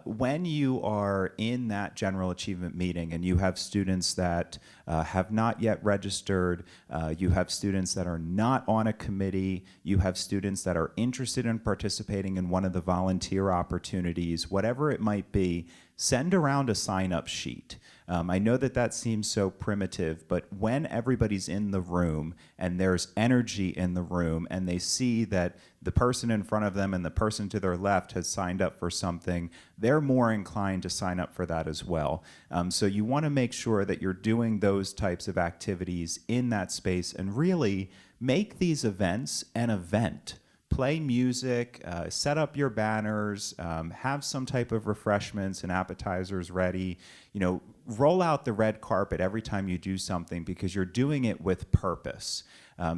When you are in that general achievement meeting and you have students that have not yet registered, you have students that are not on a committee, you have students that are interested in participating in one of the volunteer opportunities, whatever it might be, send around a sign-up sheet. I know that seems so primitive, but when everybody's in the room and there's energy in the room and they see that the person in front of them and the person to their left has signed up for something, they're more inclined to sign up for that as well. So you want to make sure that you're doing those types of activities in that space and really make these events an event. Play music, set up your banners, have some type of refreshments and appetizers ready. Roll out the red carpet every time you do something because you're doing it with purpose.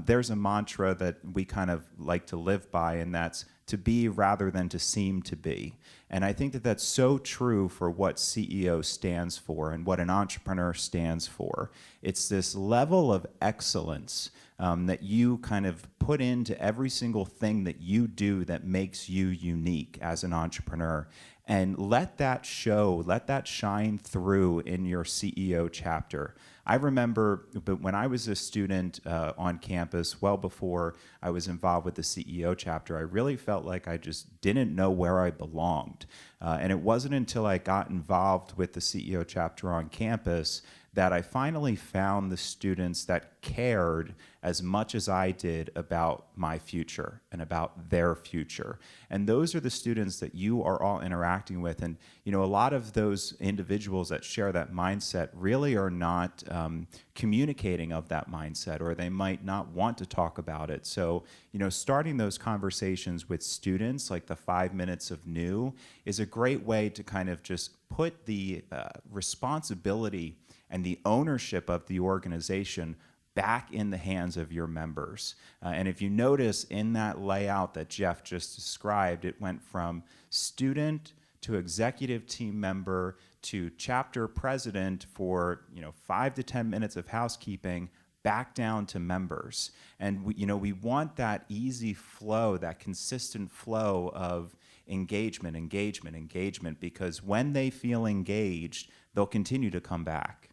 There's a mantra that we kind of like to live by, and that's to be rather than to seem to be. And I think that that's so true for what CEO stands for and what an entrepreneur stands for. It's this level of excellence that you kind of put into every single thing that you do that makes you unique as an entrepreneur. And let that show, let that shine through in your CEO chapter. I remember when I was a student on campus, well before I was involved with the CEO chapter, I really felt like I just didn't know where I belonged. And it wasn't until I got involved with the CEO chapter on campus that I finally found the students that cared as much as I did about my future and about their future. And those are the students that you are all interacting with. And a lot of those individuals that share that mindset really are not communicating of that mindset, or they might not want to talk about it. So, starting those conversations with students, like the 5 minutes of new, is a great way to kind of just put the responsibility and the ownership of the organization back in the hands of your members. And if you notice in that layout that Jeff just described, it went from student to executive team member to chapter president for 5 to 10 minutes of housekeeping, back down to members. And we want that easy flow, that consistent flow of engagement, because when they feel engaged, they'll continue to come back.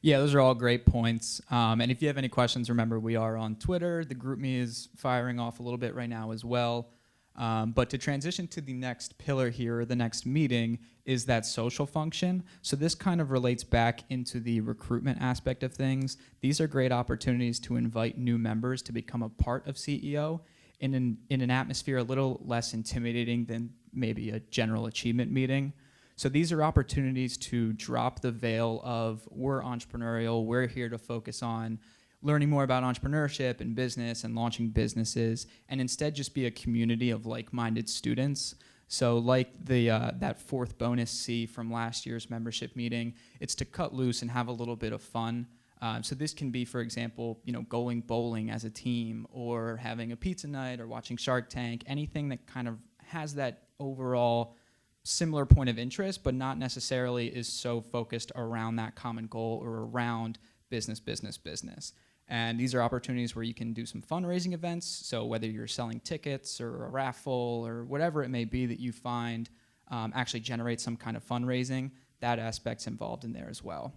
Yeah, those are all great points. And if you have any questions, remember we are on Twitter. The GroupMe is firing off a little bit right now as well. But to transition to the next pillar here, the next meeting, is that social function. So this kind of relates back into the recruitment aspect of things. These are great opportunities to invite new members to become a part of CEO in an atmosphere a little less intimidating than maybe a general achievement meeting. So these are opportunities to drop the veil of we're entrepreneurial, we're here to focus on learning more about entrepreneurship and business and launching businesses, and instead just be a community of like-minded students. So like that fourth bonus C from last year's membership meeting, it's to cut loose and have a little bit of fun. So this can be, for example, going bowling as a team, or having a pizza night, or watching Shark Tank, anything that kind of has that overall similar point of interest, but not necessarily is so focused around that common goal or around business. And these are opportunities where you can do some fundraising events. So whether you're selling tickets or a raffle or whatever it may be that you find actually generates some kind of fundraising, that aspect's involved in there as well.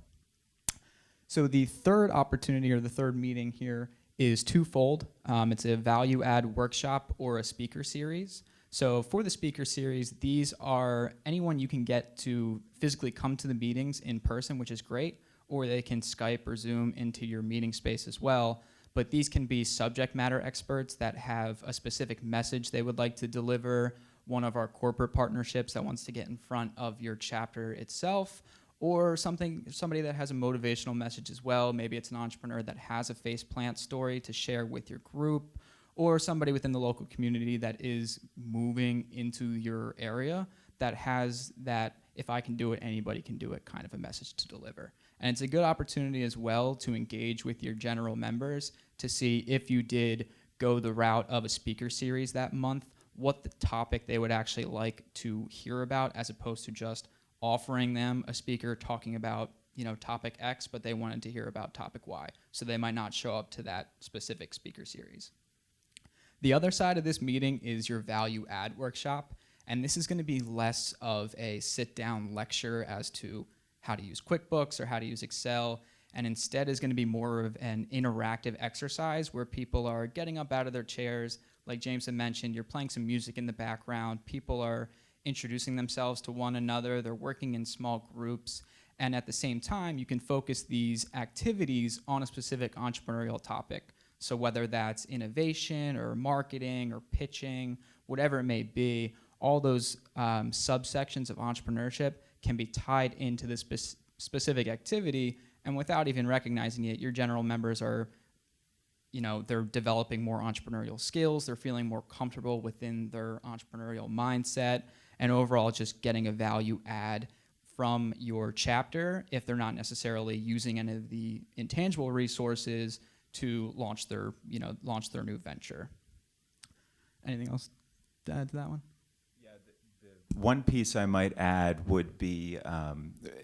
So the third opportunity, or the third meeting here, is twofold. It's a value add workshop or a speaker series. So for the speaker series, these are anyone you can get to physically come to the meetings in person, which is great, or they can Skype or Zoom into your meeting space as well. But these can be subject matter experts that have a specific message they would like to deliver, one of our corporate partnerships that wants to get in front of your chapter itself, or somebody that has a motivational message as well. Maybe it's an entrepreneur that has a faceplant story to share with your group, or somebody within the local community that is moving into your area that has that if I can do it, anybody can do it kind of a message to deliver. And it's a good opportunity as well to engage with your general members to see if you did go the route of a speaker series that month, what the topic they would actually like to hear about, as opposed to just offering them a speaker talking about topic X, but they wanted to hear about topic Y. So they might not show up to that specific speaker series. The other side of this meeting is your value add workshop. And this is going to be less of a sit-down lecture as to how to use QuickBooks or how to use Excel, and instead is going to be more of an interactive exercise where people are getting up out of their chairs. Like James had mentioned, you're playing some music in the background. People are introducing themselves to one another. They're working in small groups. And at the same time, you can focus these activities on a specific entrepreneurial topic. So whether that's innovation or marketing or pitching, whatever it may be, all those subsections of entrepreneurship can be tied into this specific activity, and without even recognizing it, your general members are, they're developing more entrepreneurial skills, they're feeling more comfortable within their entrepreneurial mindset, and overall just getting a value add from your chapter if they're not necessarily using any of the intangible resources to launch their new venture. Anything else to add to that one? One piece I might add would be,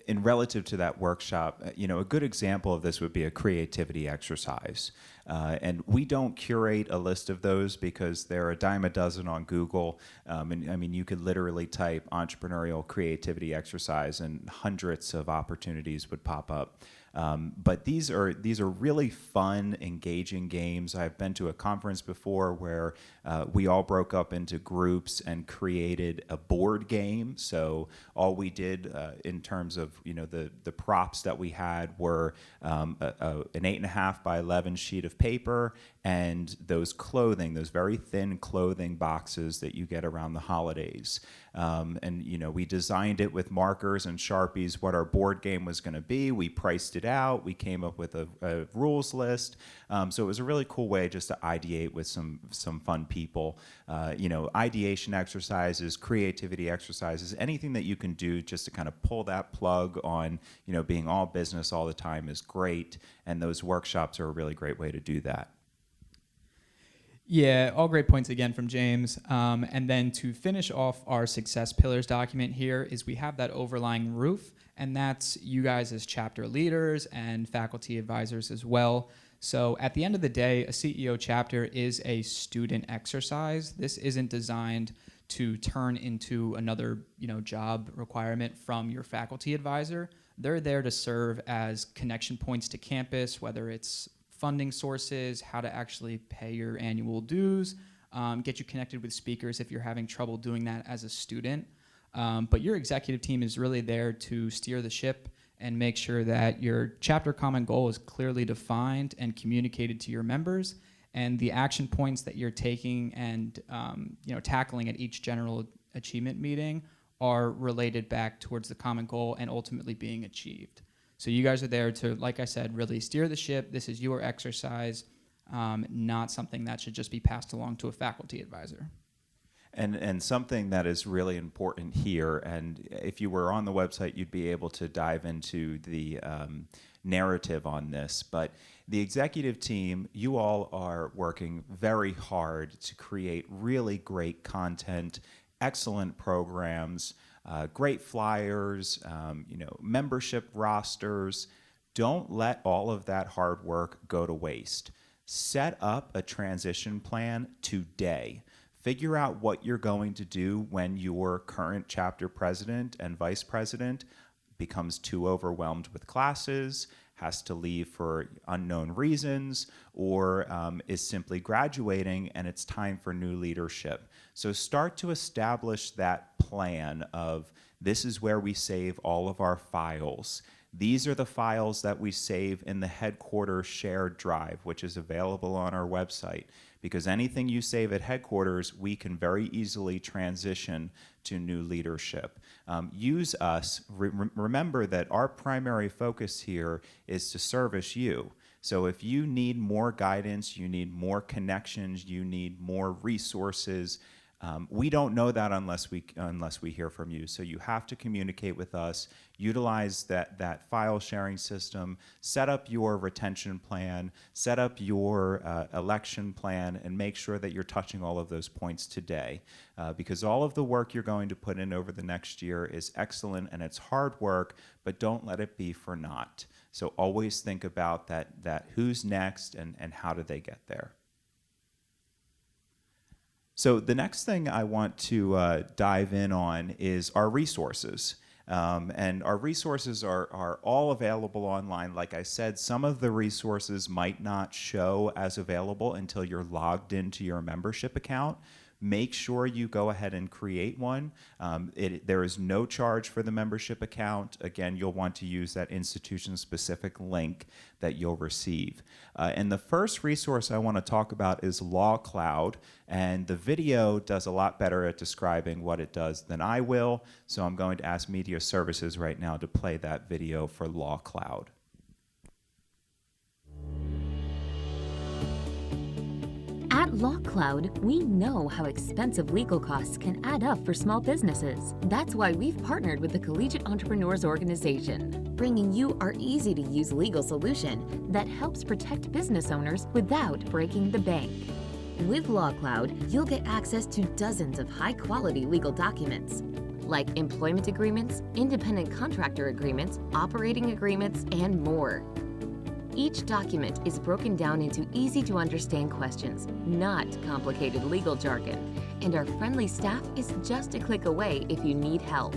in relative to that workshop, a good example of this would be a creativity exercise. And we don't curate a list of those because they're a dime a dozen on Google. And you could literally type entrepreneurial creativity exercise and hundreds of opportunities would pop up. But these are really fun, engaging games. I've been to a conference before where we all broke up into groups and created a board game. So all we did in terms of the props that we had were an 8.5 by 11 sheet of paper and those very thin clothing boxes that you get around the holidays. And we designed it with markers and Sharpies what our board game was going to be. We priced it out. We came up with a rules list. So it was a really cool way just to ideate with some fun people. Ideation exercises, creativity exercises, anything that you can do just to kind of pull that plug on, being all business all the time is great. And those workshops are a really great way to do that. Yeah, all great points again from James. And then to finish off our success pillars document here is we have that overlying roof, and that's you guys as chapter leaders and faculty advisors as well. So at the end of the day, a CEO chapter is a student exercise. This isn't designed to turn into another job requirement from your faculty advisor. They're there to serve as connection points to campus, whether it's funding sources, how to actually pay your annual dues, get you connected with speakers if you're having trouble doing that as a student. But your executive team is really there to steer the ship and make sure that your chapter common goal is clearly defined and communicated to your members, and the action points that you're taking and tackling at each general achievement meeting are related back towards the common goal and ultimately being achieved. So you guys are there to, like I said, really steer the ship. This is your exercise, not something that should just be passed along to a faculty advisor. And something that is really important here, and if you were on the website, you'd be able to dive into the narrative on this, but the executive team, you all are working very hard to create really great content, excellent programs, great flyers, membership rosters. Don't let all of that hard work go to waste. Set up a transition plan today. Figure out what you're going to do when your current chapter president and vice president becomes too overwhelmed with classes, has to leave for unknown reasons, or is simply graduating and it's time for new leadership. So start to establish that plan of, this is where we save all of our files. These are the files that we save in the headquarters shared drive, which is available on our website. Because anything you save at headquarters, we can very easily transition to new leadership. Use us. Remember that our primary focus here is to service you. So if you need more guidance, you need more connections, you need more resources, we don't know that unless we hear from you. So you have to communicate with us, utilize that file sharing system, set up your retention plan, set up your election plan, and make sure that you're touching all of those points today. Because all of the work you're going to put in over the next year is excellent and it's hard work, but don't let it be for naught. So always think about that who's next and how do they get there. So the next thing I want to dive in on is our resources. And our resources are all available online. Like I said, some of the resources might not show as available until you're logged into your membership account. Make sure you go ahead and create one. There is no charge for the membership account. Again, you'll want to use that institution-specific link that you'll receive. And the first resource I want to talk about is LawCloud, and the video does a lot better at describing what it does than I will, so I'm going to ask Media Services right now to play that video for LawCloud. At LawCloud, we know how expensive legal costs can add up for small businesses. That's why we've partnered with the Collegiate Entrepreneurs Organization, bringing you our easy-to-use legal solution that helps protect business owners without breaking the bank. With LawCloud, you'll get access to dozens of high-quality legal documents, like employment agreements, independent contractor agreements, operating agreements, and more. Each document is broken down into easy-to-understand questions, not complicated legal jargon, and our friendly staff is just a click away if you need help.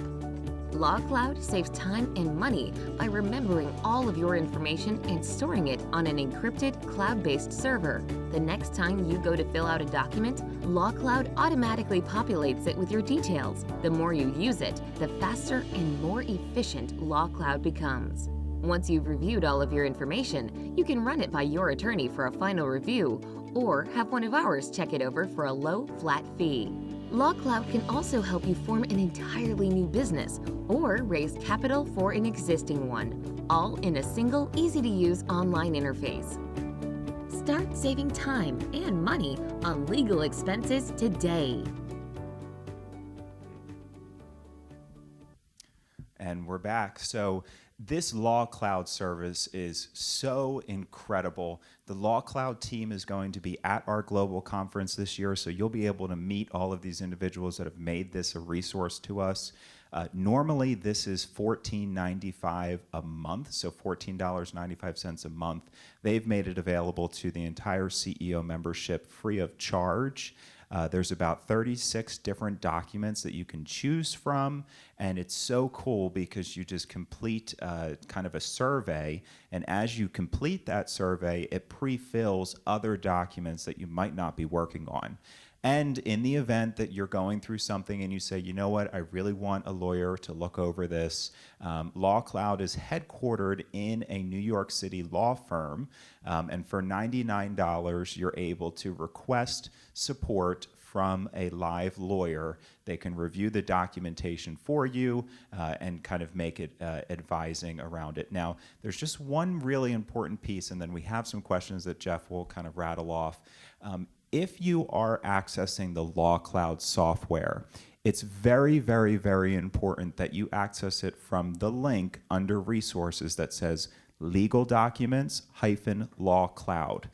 LawCloud saves time and money by remembering all of your information and storing it on an encrypted, cloud-based server. The next time you go to fill out a document, LawCloud automatically populates it with your details. The more you use it, the faster and more efficient LawCloud becomes. Once you've reviewed all of your information, you can run it by your attorney for a final review or have one of ours check it over for a low, flat fee. LawCloud can also help you form an entirely new business or raise capital for an existing one, all in a single, easy-to-use online interface. Start saving time and money on legal expenses today. And we're back. So this LawCloud service is so incredible. The LawCloud team is going to be at our global conference this year, so you'll be able to meet all of these individuals that have made this a resource to us. Normally, this is $14.95 a month, so $14.95 a month. They've made it available to the entire CEO membership free of charge. There's about 36 different documents that you can choose from, and it's so cool because you just complete kind of a survey, and as you complete that survey, it pre-fills other documents that you might not be working on. And in the event that you're going through something and you say, you know what, I really want a lawyer to look over this, LawCloud is headquartered in a New York City law firm, and for $99, you're able to request support from a live lawyer. They can review the documentation for you and kind of make it advising around it. Now, there's just one really important piece, and then we have some questions that Jeff will kind of rattle off. If you are accessing the LawCloud software, it's very, very, very important that you access it from the link under Resources that says Legal Documents -LawCloud.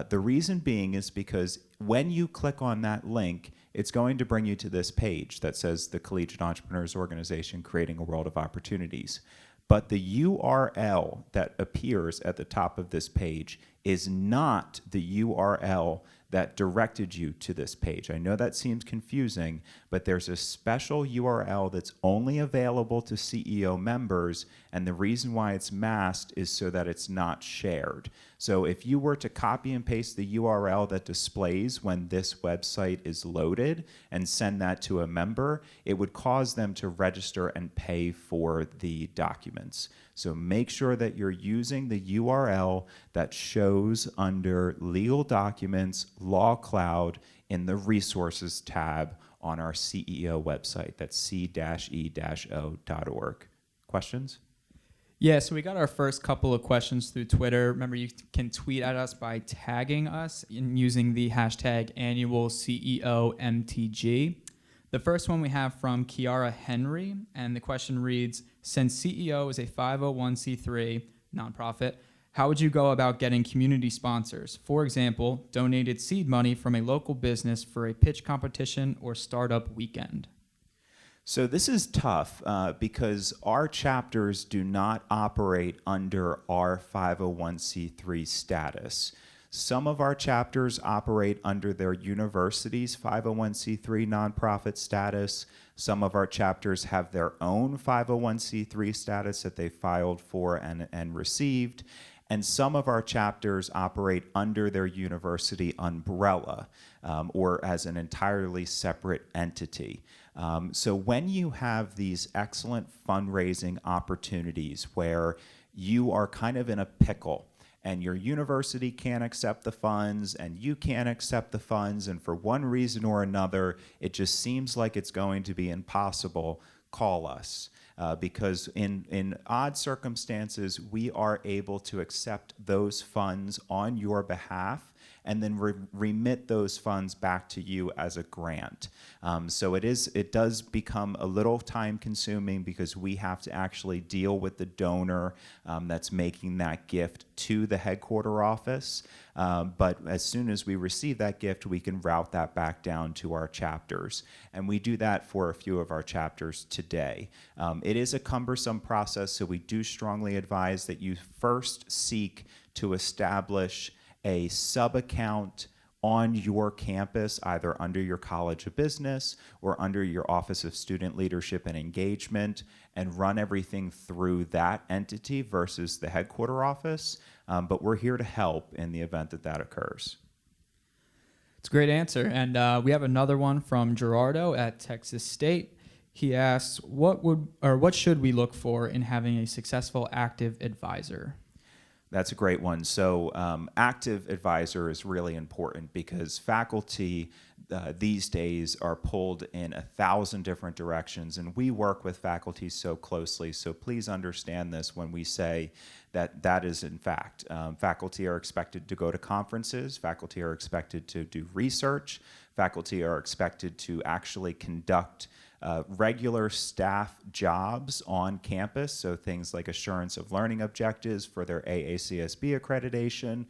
The reason being is because when you click on that link, it's going to bring you to this page that says the Collegiate Entrepreneurs Organization Creating a World of Opportunities. But the URL that appears at the top of this page is not the URL that directed you to this page. I know that seems confusing, but there's a special URL that's only available to CEO members, and the reason why it's masked is so that it's not shared. So if you were to copy and paste the URL that displays when this website is loaded and send that to a member, it would cause them to register and pay for the documents. So make sure that you're using the URL that shows under Legal Documents LawCloud in the Resources tab on our CEO website. That's c-e-o.org. Questions? Yeah, so we got our first couple of questions through Twitter. Remember, you can tweet at us by tagging us and using the hashtag #AnnualCEOMTG. The first one we have from Kiara Henry, and the question reads, since CEO is a 501c3 nonprofit, how would you go about getting community sponsors? For example, donated seed money from a local business for a pitch competition or startup weekend. So this is tough because our chapters do not operate under our 501c3 status. Some of our chapters operate under their university's 501c3 nonprofit status. Some of our chapters have their own 501c3 status that they filed for and received. And some of our chapters operate under their university umbrella or as an entirely separate entity. So when you have these excellent fundraising opportunities where you are kind of in a pickle and your university can't accept the funds and you can't accept the funds, and for one reason or another, it just seems like it's going to be impossible, call us. Because in odd circumstances, we are able to accept those funds on your behalf and then remit those funds back to you as a grant. So it does become a little time consuming because we have to actually deal with the donor that's making that gift to the headquarter office. But as soon as we receive that gift, we can route that back down to our chapters. And we do that for a few of our chapters today. It is a cumbersome process, so we do strongly advise that you first seek to establish a sub-account on your campus, either under your College of Business or under your Office of Student Leadership and Engagement, and run everything through that entity versus the headquarter office. But we're here to help in the event that that occurs. It's a great answer. And we have another one from Gerardo at Texas State. He asks, what should we look for in having a successful active advisor? That's a great one. So active advisor is really important because faculty these days are pulled in 1,000 different directions, and we work with faculty so closely. So please understand this when we say that is in fact. Faculty are expected to go to conferences. Faculty are expected to do research. Faculty are expected to actually conduct regular staff jobs on campus, so things like assurance of learning objectives for their AACSB accreditation.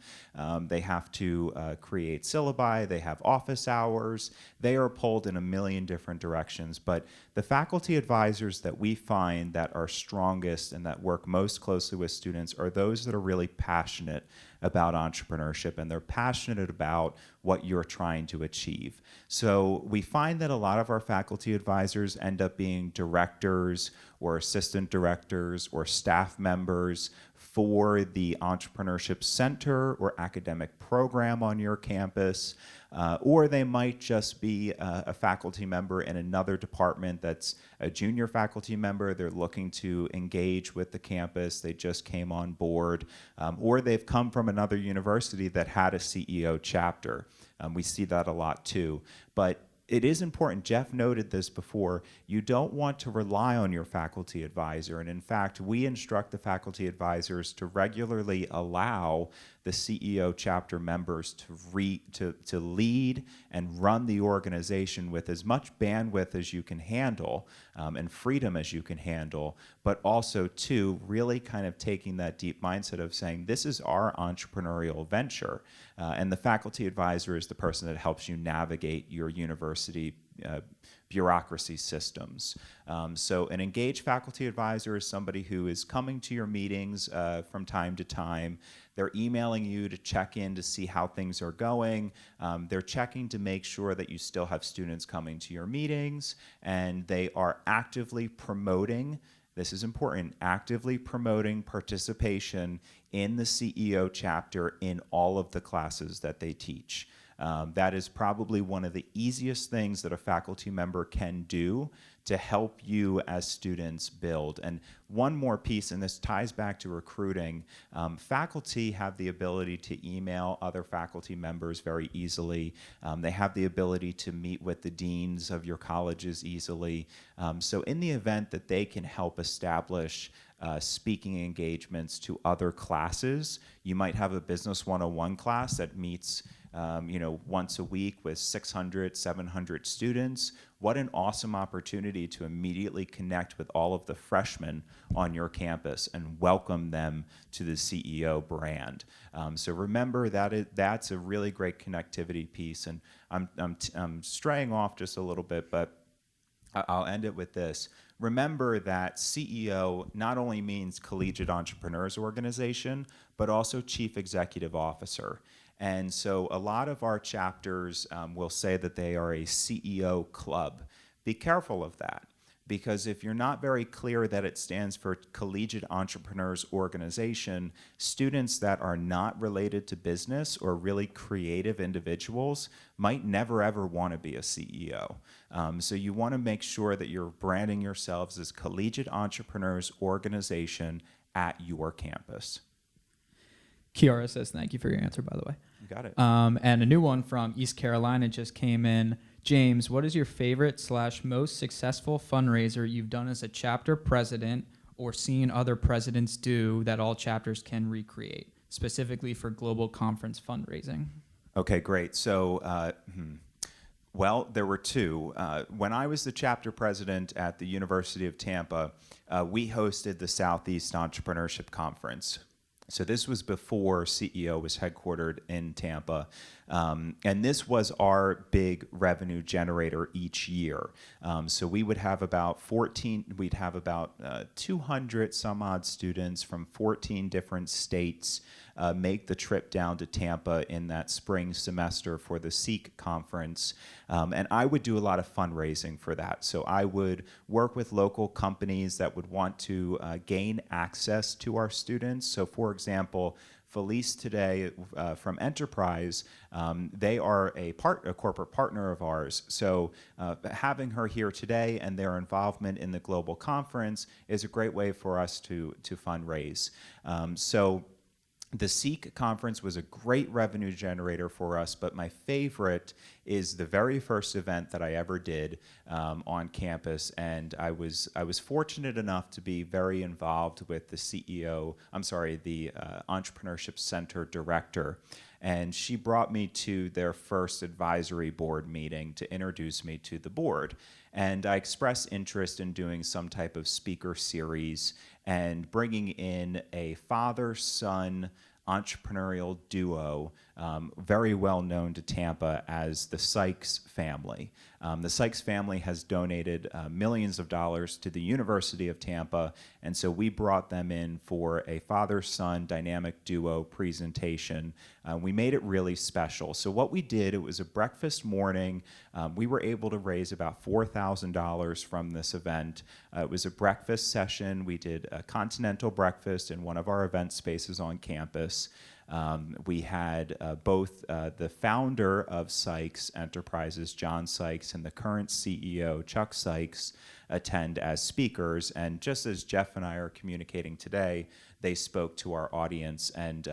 They have to create syllabi, they have office hours. They are pulled in a million different directions, but the faculty advisors that we find that are strongest and that work most closely with students are those that are really passionate about entrepreneurship, and they're passionate about what you're trying to achieve. So we find that a lot of our faculty advisors end up being directors or assistant directors or staff members for the Entrepreneurship Center or academic program on your campus, or they might just be a faculty member in another department that's a junior faculty member. They're looking to engage with the campus. They just came on board, or they've come from another university that had a CEO chapter. We see that a lot too. But it is important, Jeff noted this before, you don't want to rely on your faculty advisor. And in fact, we instruct the faculty advisors to regularly allow the CEO chapter members to lead and run the organization with as much bandwidth as you can handle and freedom as you can handle, but also to really kind of taking that deep mindset of saying, this is our entrepreneurial venture. And the faculty advisor is the person that helps you navigate your university bureaucracy systems. So an engaged faculty advisor is somebody who is coming to your meetings from time to time. They're emailing you to check in to see how things are going. They're checking to make sure that you still have students coming to your meetings, and they are actively promoting, this is important, actively promoting participation in the CEO chapter in all of the classes that they teach. That is probably one of the easiest things that a faculty member can do to help you as students build. And one more piece, and this ties back to recruiting, faculty have the ability to email other faculty members very easily. They have the ability to meet with the deans of your colleges easily. So in the event that they can help establish speaking engagements to other classes, you might have a Business 101 class that meets once a week with 600, 700 students. What an awesome opportunity to immediately connect with all of the freshmen on your campus and welcome them to the CEO brand. So remember that's a really great connectivity piece. And I'm straying off just a little bit, but I'll end it with this. Remember that CEO not only means Collegiate Entrepreneurs Organization, but also Chief Executive Officer. And so a lot of our chapters will say that they are a CEO club. Be careful of that, because if you're not very clear that it stands for Collegiate Entrepreneurs Organization, students that are not related to business or really creative individuals might never ever want to be a CEO. So you want to make sure that you're branding yourselves as Collegiate Entrepreneurs Organization at your campus. Kiara says thank you for your answer, by the way. You got it. And a new one from East Carolina just came in. James, what is your favorite / most successful fundraiser you've done as a chapter president or seen other presidents do that all chapters can recreate, specifically for global conference fundraising? Okay, great. So, well, there were two. When I was the chapter president at the University of Tampa, we hosted the Southeast Entrepreneurship Conference. So this was before CEO was headquartered in Tampa. And this was our big revenue generator each year. So we would have about 200 some odd students from 14 different states make the trip down to Tampa in that spring semester for the SEEK conference. And I would do a lot of fundraising for that. So I would work with local companies that would want to gain access to our students. So for example, Felice today from Enterprise, they are a corporate partner of ours. So having her here today and their involvement in the global conference is a great way for us to fundraise. So the SEEK conference was a great revenue generator for us, but my favorite is the very first event that I ever did on campus, and I was fortunate enough to be very involved with the the Entrepreneurship Center director, and she brought me to their first advisory board meeting to introduce me to the board. And I expressed interest in doing some type of speaker series and bringing in a father-son entrepreneurial duo, very well known to Tampa as the Sykes family. The Sykes family has donated millions of dollars to the University of Tampa, and so we brought them in for a father-son dynamic duo presentation. We made it really special. So what we did, it was a breakfast morning. We were able to raise about $4,000 from this event. It was a breakfast session. We did a continental breakfast in one of our event spaces on campus. We had both the founder of Sykes Enterprises, John Sykes, and the current CEO, Chuck Sykes, attend as speakers. And just as Jeff and I are communicating today, they spoke to our audience. And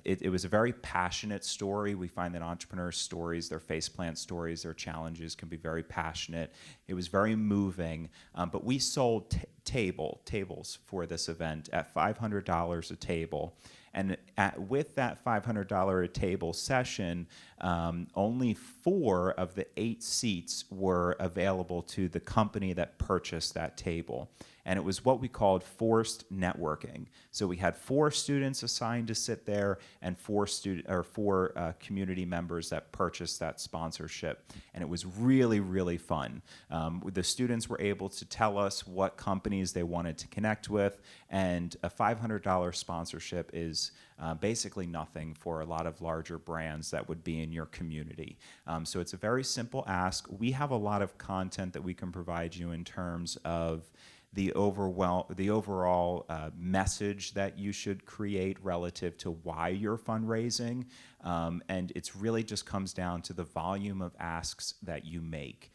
it was a very passionate story. We find that entrepreneurs' stories, their faceplant stories, their challenges can be very passionate. It was very moving, but we sold tables for this event at $500 a table. And with that $500 a table session, only 4 of the 8 seats were available to the company that purchased that table. And it was what we called forced networking. So we had 4 students assigned to sit there and 4 community members that purchased that sponsorship. And it was really, really fun. The students were able to tell us what companies they wanted to connect with, and a $500 sponsorship is basically nothing for a lot of larger brands that would be in your community. So it's a very simple ask. We have a lot of content that we can provide you in terms of the overall message that you should create relative to why you're fundraising. And it's really just comes down to the volume of asks that you make.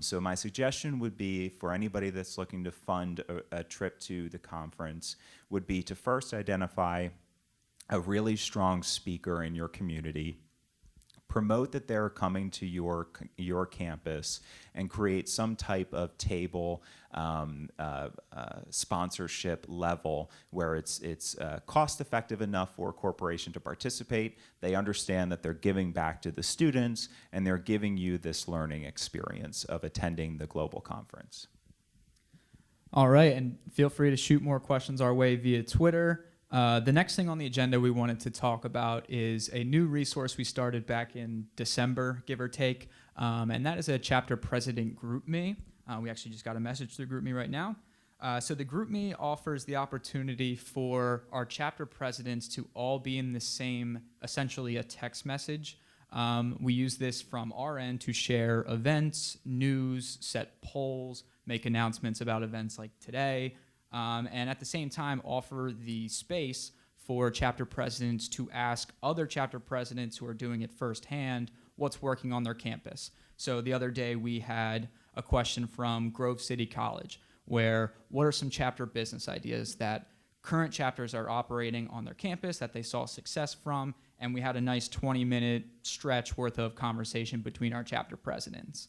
So my suggestion would be for anybody that's looking to fund a trip to the conference would be to first identify a really strong speaker in your community, promote that they're coming to your campus, and create some type of table sponsorship level where it's cost effective enough for a corporation to participate. They understand that they're giving back to the students, and they're giving you this learning experience of attending the global conference. All right, and feel free to shoot more questions our way via Twitter. The next thing on the agenda we wanted to talk about is a new resource we started back in December, give or take, and that is a chapter president GroupMe. We actually just got a message through GroupMe right now. So the GroupMe offers the opportunity for our chapter presidents to all be in the same, essentially a text message. We use this from our end to share events, news, set polls, make announcements about events like today, and at the same time offer the space for chapter presidents to ask other chapter presidents who are doing it firsthand what's working on their campus. So the other day we had a question from Grove City College where what are some chapter business ideas that current chapters are operating on their campus that they saw success from, and we had a nice 20-minute stretch worth of conversation between our chapter presidents.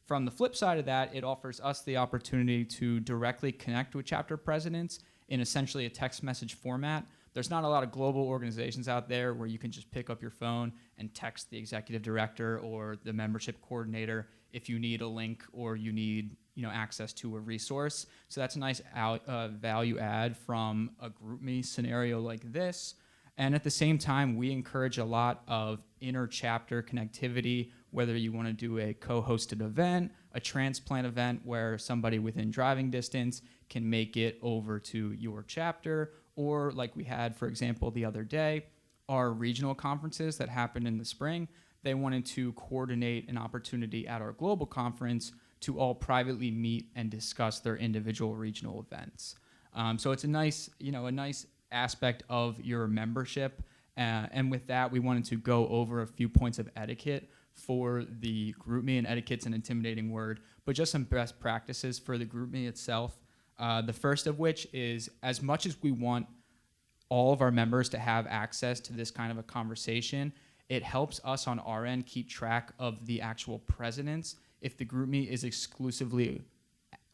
From the flip side of that, it offers us the opportunity to directly connect with chapter presidents in essentially a text message format. There's not a lot of global organizations out there where you can just pick up your phone and text the executive director or the membership coordinator if you need a link or you need access to a resource. So that's a nice value add from a GroupMe scenario like this. And at the same time, we encourage a lot of inter-chapter connectivity, whether you want to do a co-hosted event, a transplant event where somebody within driving distance can make it over to your chapter, or like we had, for example, the other day, our regional conferences that happened in the spring, they wanted to coordinate an opportunity at our global conference to all privately meet and discuss their individual regional events. So it's a nice aspect of your membership. And with that, we wanted to go over a few points of etiquette for the GroupMe, and etiquette's an intimidating word, but just some best practices for the GroupMe itself. The first of which is, as much as we want all of our members to have access to this kind of a conversation, it helps us on our end keep track of the actual presidents if the GroupMe is exclusively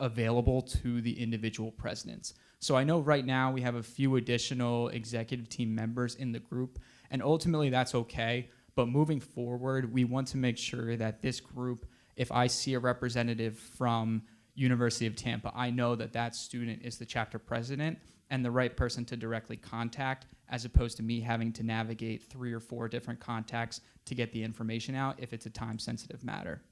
available to the individual presidents. So I know right now we have a few additional executive team members in the group, and ultimately that's okay. But moving forward, we want to make sure that this group, if I see a representative from University of Tampa, I know that that student is the chapter president and the right person to directly contact, as opposed to me having to navigate 3 or 4 different contacts to get the information out if it's a time-sensitive matter.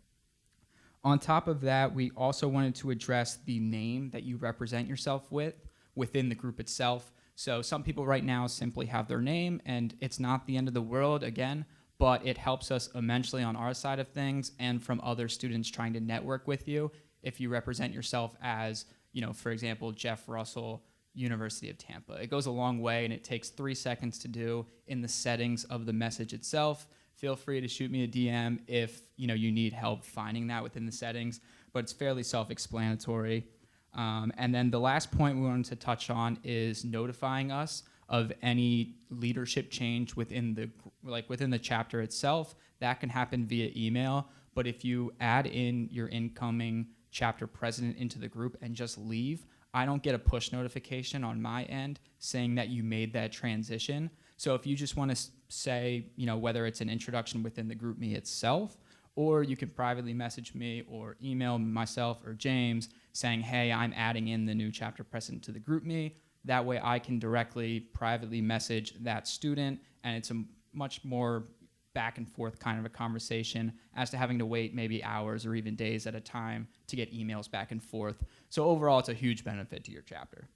On top of that, we also wanted to address the name that you represent yourself with within the group itself. So some people right now simply have their name, and it's not the end of the world, again, but it helps us immensely on our side of things and from other students trying to network with you if you represent yourself as, for example, Jeff Russell, University of Tampa. It goes a long way, and it takes 3 seconds to do in the settings of the message itself. Feel free to shoot me a DM if you need help finding that within the settings, but it's fairly self-explanatory. And then the last point we wanted to touch on is notifying us of any leadership change within the chapter itself, that can happen via email. But if you add in your incoming chapter president into the group and just leave, I don't get a push notification on my end saying that you made that transition. So if you just want to say, whether it's an introduction within the GroupMe itself, or you can privately message me or email myself or James saying, hey, I'm adding in the new chapter president to the GroupMe. That way I can directly, privately message that student, and it's a much more back and forth kind of a conversation as to having to wait maybe hours or even days at a time to get emails back and forth. So overall, it's a huge benefit to your chapter.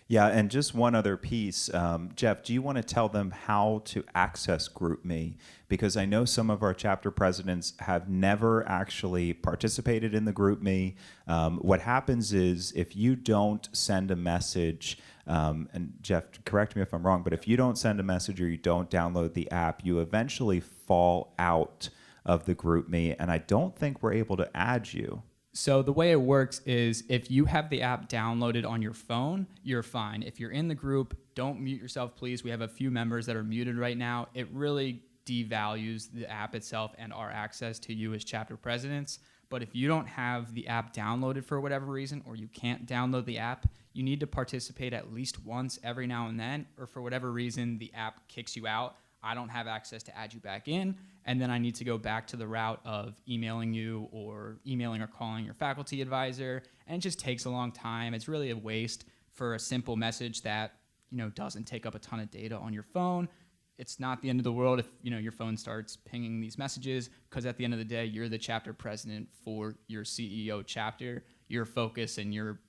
Yeah, and just one other piece. Jeff, do you want to tell them how to access GroupMe? Because I know some of our chapter presidents have never actually participated in the GroupMe. What happens is if you don't send a message, and Jeff, correct me if I'm wrong, but if you don't send a message or you don't download the app, you eventually fall out of the GroupMe, and I don't think we're able to add you. So the way it works is if you have the app downloaded on your phone, you're fine. If you're in the group, don't mute yourself, please. We have a few members that are muted right now. It really devalues the app itself and our access to you as chapter presidents. But if you don't have the app downloaded for whatever reason, or you can't download the app, you need to participate at least once every now and then, or for whatever reason the app kicks you out. I don't have access to add you back in, and then I need to go back to the route of emailing you or emailing or calling your faculty advisor, and it just takes a long time. It's really a waste for a simple message that doesn't take up a ton of data on your phone. It's not the end of the world if your phone starts pinging these messages, because at the end of the day, you're the chapter president for your CEO chapter. Your focus and your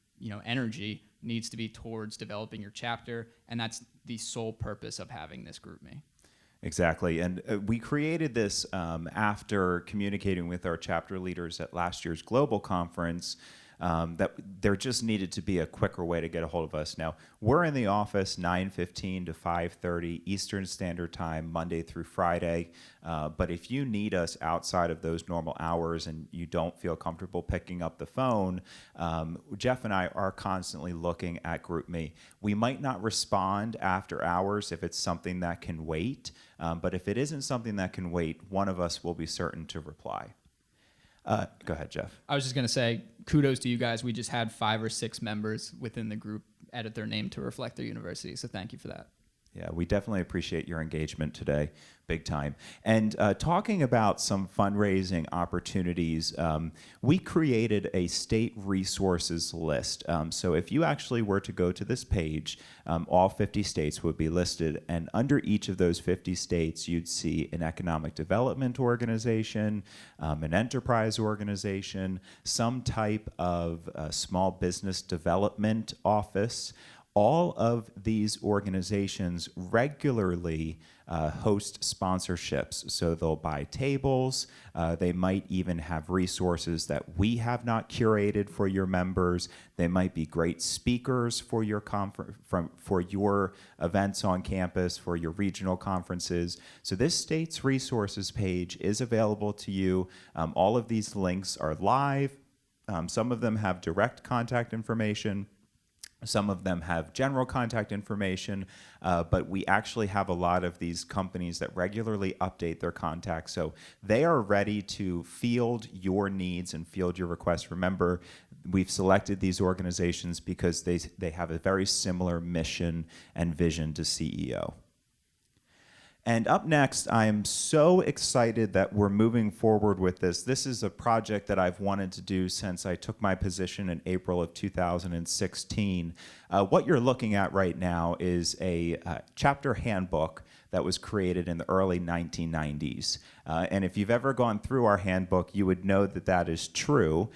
energy needs to be towards developing your chapter, and that's the sole purpose of having this GroupMe. Exactly, and we created this after communicating with our chapter leaders at last year's global conference, that there just needed to be a quicker way to get a hold of us. Now, we're in the office 9:15 to 5:30 Eastern Standard Time, Monday through Friday, but if you need us outside of those normal hours and you don't feel comfortable picking up the phone, Jeff and I are constantly looking at GroupMe. We might not respond after hours if it's something that can wait, but if it isn't something that can wait, one of us will be certain to reply. Go ahead, Jeff. I was just going to say, kudos to you guys. We just had 5 or 6 members within the group edit their name to reflect their university, so thank you for that. Yeah, we definitely appreciate your engagement today, big time. And talking about some fundraising opportunities, we created a state resources list. So if you actually were to go to this page, all 50 states would be listed, and under each of those 50 states, you'd see an economic development organization, an enterprise organization, some type of small business development office. All of these organizations regularly host sponsorships. So they'll buy tables. They might even have resources that we have not curated for your members. They might be great speakers for your for your events on campus, for your regional conferences. So this state's resources page is available to you. All of these links are live. Some of them have direct contact information. Some of them have general contact information, but we actually have a lot of these companies that regularly update their contacts. So they are ready to field your needs and field your requests. Remember, we've selected these organizations because they have a very similar mission and vision to CEO. And up next, I am so excited that we're moving forward with this. This is a project that I've wanted to do since I took my position in April of 2016. What you're looking at right now is a chapter handbook that was created in the early 1990s. And if you've ever gone through our handbook, you would know that that is true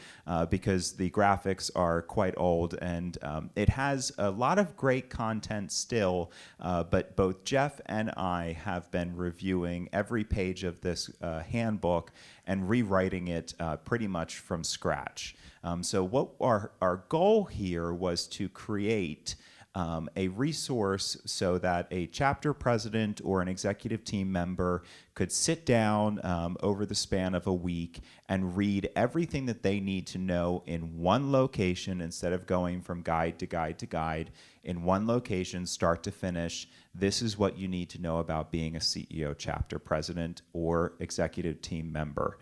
because the graphics are quite old, and it has a lot of great content still, but both Jeff and I have been reviewing every page of this handbook and rewriting it pretty much from scratch. So what our goal here was to create a resource so that a chapter president or an executive team member could sit down over the span of a week and read everything that they need to know in one location instead of going from guide to guide to guide. In one location, start to finish, this is what you need to know about being a CEO, chapter president, or executive team member.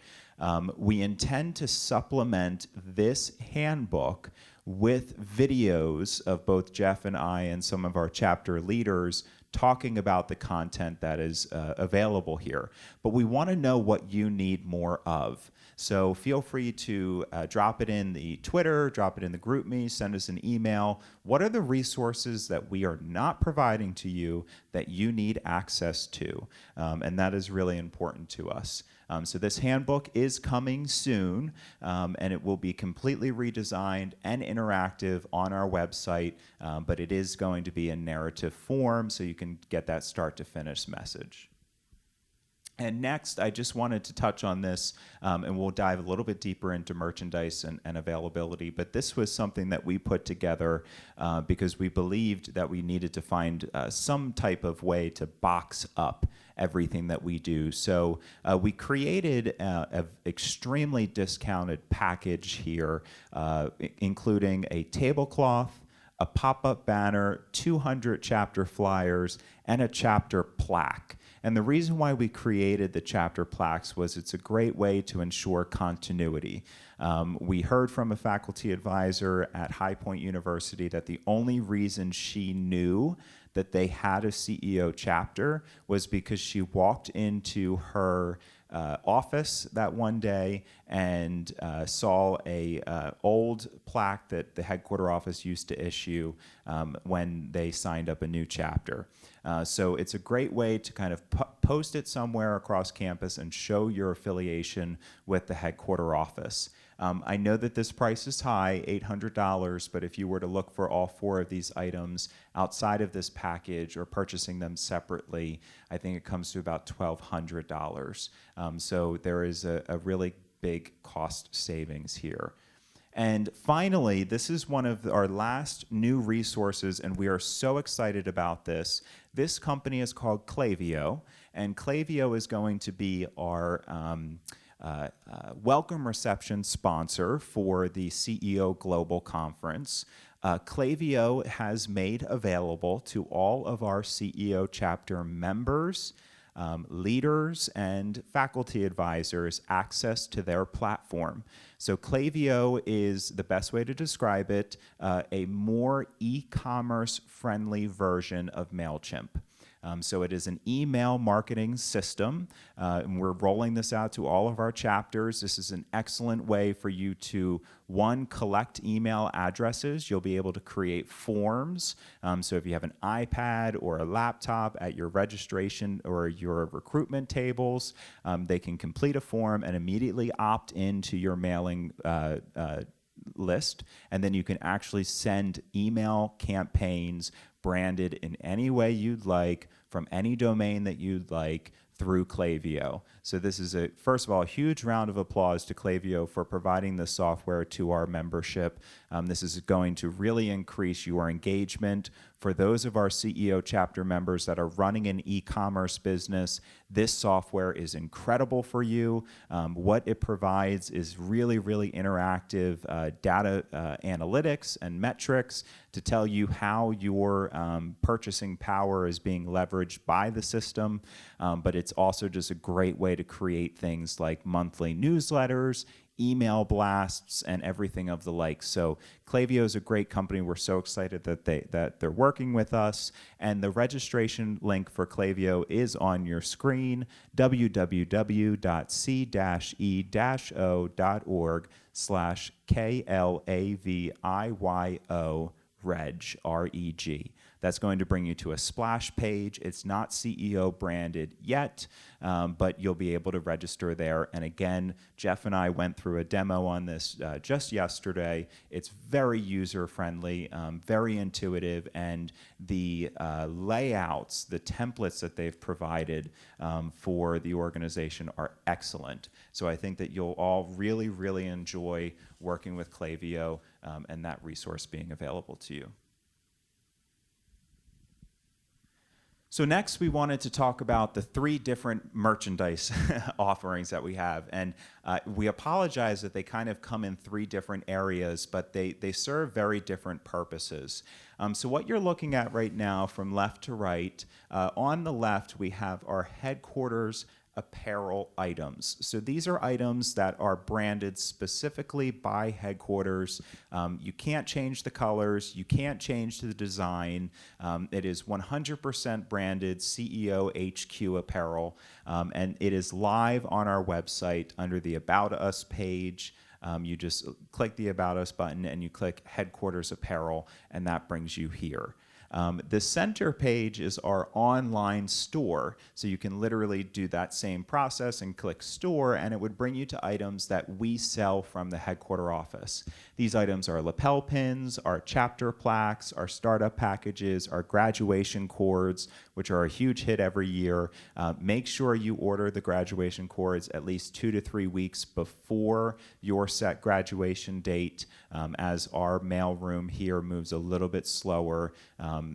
We intend to supplement this handbook with videos of both Jeff and I and some of our chapter leaders talking about the content that is available here. But we want to know what you need more of. So feel free to drop it in the Twitter, drop it in the GroupMe, send us an email. What are the resources that we are not providing to you that you need access to? And that is really important to us. So this handbook is coming soon, and it will be completely redesigned and interactive on our website, but it is going to be in narrative form so you can get that start to finish message. And next, I just wanted to touch on this, and we'll dive a little bit deeper into merchandise and availability, but this was something that we put together because we believed that we needed to find some type of way to box up everything that we do. So we created an extremely discounted package here, including a tablecloth, a pop-up banner, 200 chapter flyers, and a chapter plaque. And the reason why we created the chapter plaques was it's a great way to ensure continuity. We heard from a faculty advisor at High Point University that the only reason she knew that they had a CEO chapter was because she walked into her office that one day and saw a old plaque that the headquarter office used to issue when they signed up a new chapter. So it's a great way to kind of post it somewhere across campus and show your affiliation with the headquarter office. I know that this price is high, $800, but if you were to look for all 4 of these items outside of this package or purchasing them separately, I think it comes to about $1,200. So there is a really big cost savings here. And finally, this is one of our last new resources, and we are so excited about this. This company is called Klaviyo, and Klaviyo is going to be our welcome reception sponsor for the CEO Global Conference. Klaviyo has made available to all of our CEO chapter members, leaders, and faculty advisors access to their platform. So Klaviyo is, the best way to describe it, a more e-commerce friendly version of MailChimp. So it is an email marketing system, and we're rolling this out to all of our chapters. This is an excellent way for you to, one, collect email addresses. You'll be able to create forms. So if you have an iPad or a laptop at your registration or your recruitment tables, they can complete a form and immediately opt into your mailing list, and then you can actually send email campaigns branded in any way you'd like, from any domain that you'd like, through Klaviyo. So this is, first of all, a huge round of applause to Klaviyo for providing this software to our membership. This is going to really increase your engagement. For those of our CEO chapter members that are running an e-commerce business, this software is incredible for you. What it provides is really, really interactive data analytics and metrics to tell you how your purchasing power is being leveraged by the system. But it's also just a great way to create things like monthly newsletters, email blasts, and everything of the like. So Klaviyo is a great company. We're so excited that they're working with us. And the registration link for Klaviyo is on your screen, www.c-e-o.org/KLAVIYO reg, R-E-G. That's going to bring you to a splash page. It's not CEO branded yet, but you'll be able to register there. And again, Jeff and I went through a demo on this just yesterday. It's very user-friendly, very intuitive, and the layouts, the templates that they've provided for the organization are excellent. So I think that you'll all really, really enjoy working with Klaviyo and that resource being available to you. So next, we wanted to talk about the 3 different merchandise offerings that we have. And we apologize that they kind of come in 3 different areas, but they serve very different purposes. So what you're looking at right now from left to right, on the left, we have our headquarters apparel items. So these are items that are branded specifically by headquarters. You can't change the colors, you can't change the design. It is 100% branded CEO HQ apparel, and it is live on our website under the About Us page. You just click the About Us button and you click Headquarters Apparel, and that brings you here. The center page is our online store, so you can literally do that same process and click store, and it would bring you to items that we sell from the headquarter office. These items are lapel pins, our chapter plaques, our startup packages, our graduation cords, which are a huge hit every year. Make sure you order the graduation cords at least 2 to 3 weeks before your set graduation date, as our mailroom here moves a little bit slower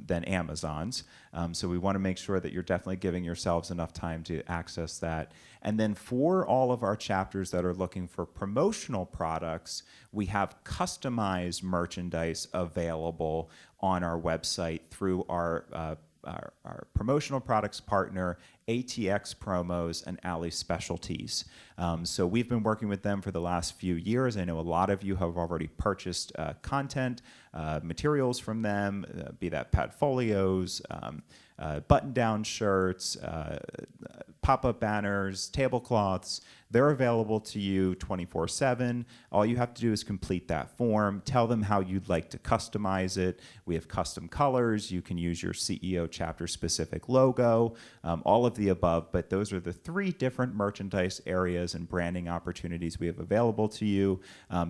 than Amazon's. So we want to make sure that you're definitely giving yourselves enough time to access that. And then for all of our chapters that are looking for promotional products, we have customized merchandise available on our website through our promotional products partner, ATX Promos and Alley Specialties. So we've been working with them for the last few years. I know a lot of you have already purchased content, materials from them, be that padfolios, button-down shirts, pop-up banners, tablecloths. They're available to you 24/7. All you have to do is complete that form, tell them how you'd like to customize it. We have custom colors. You can use your CEO chapter-specific logo, all of the above, but those are the 3 different merchandise areas and branding opportunities we have available to you.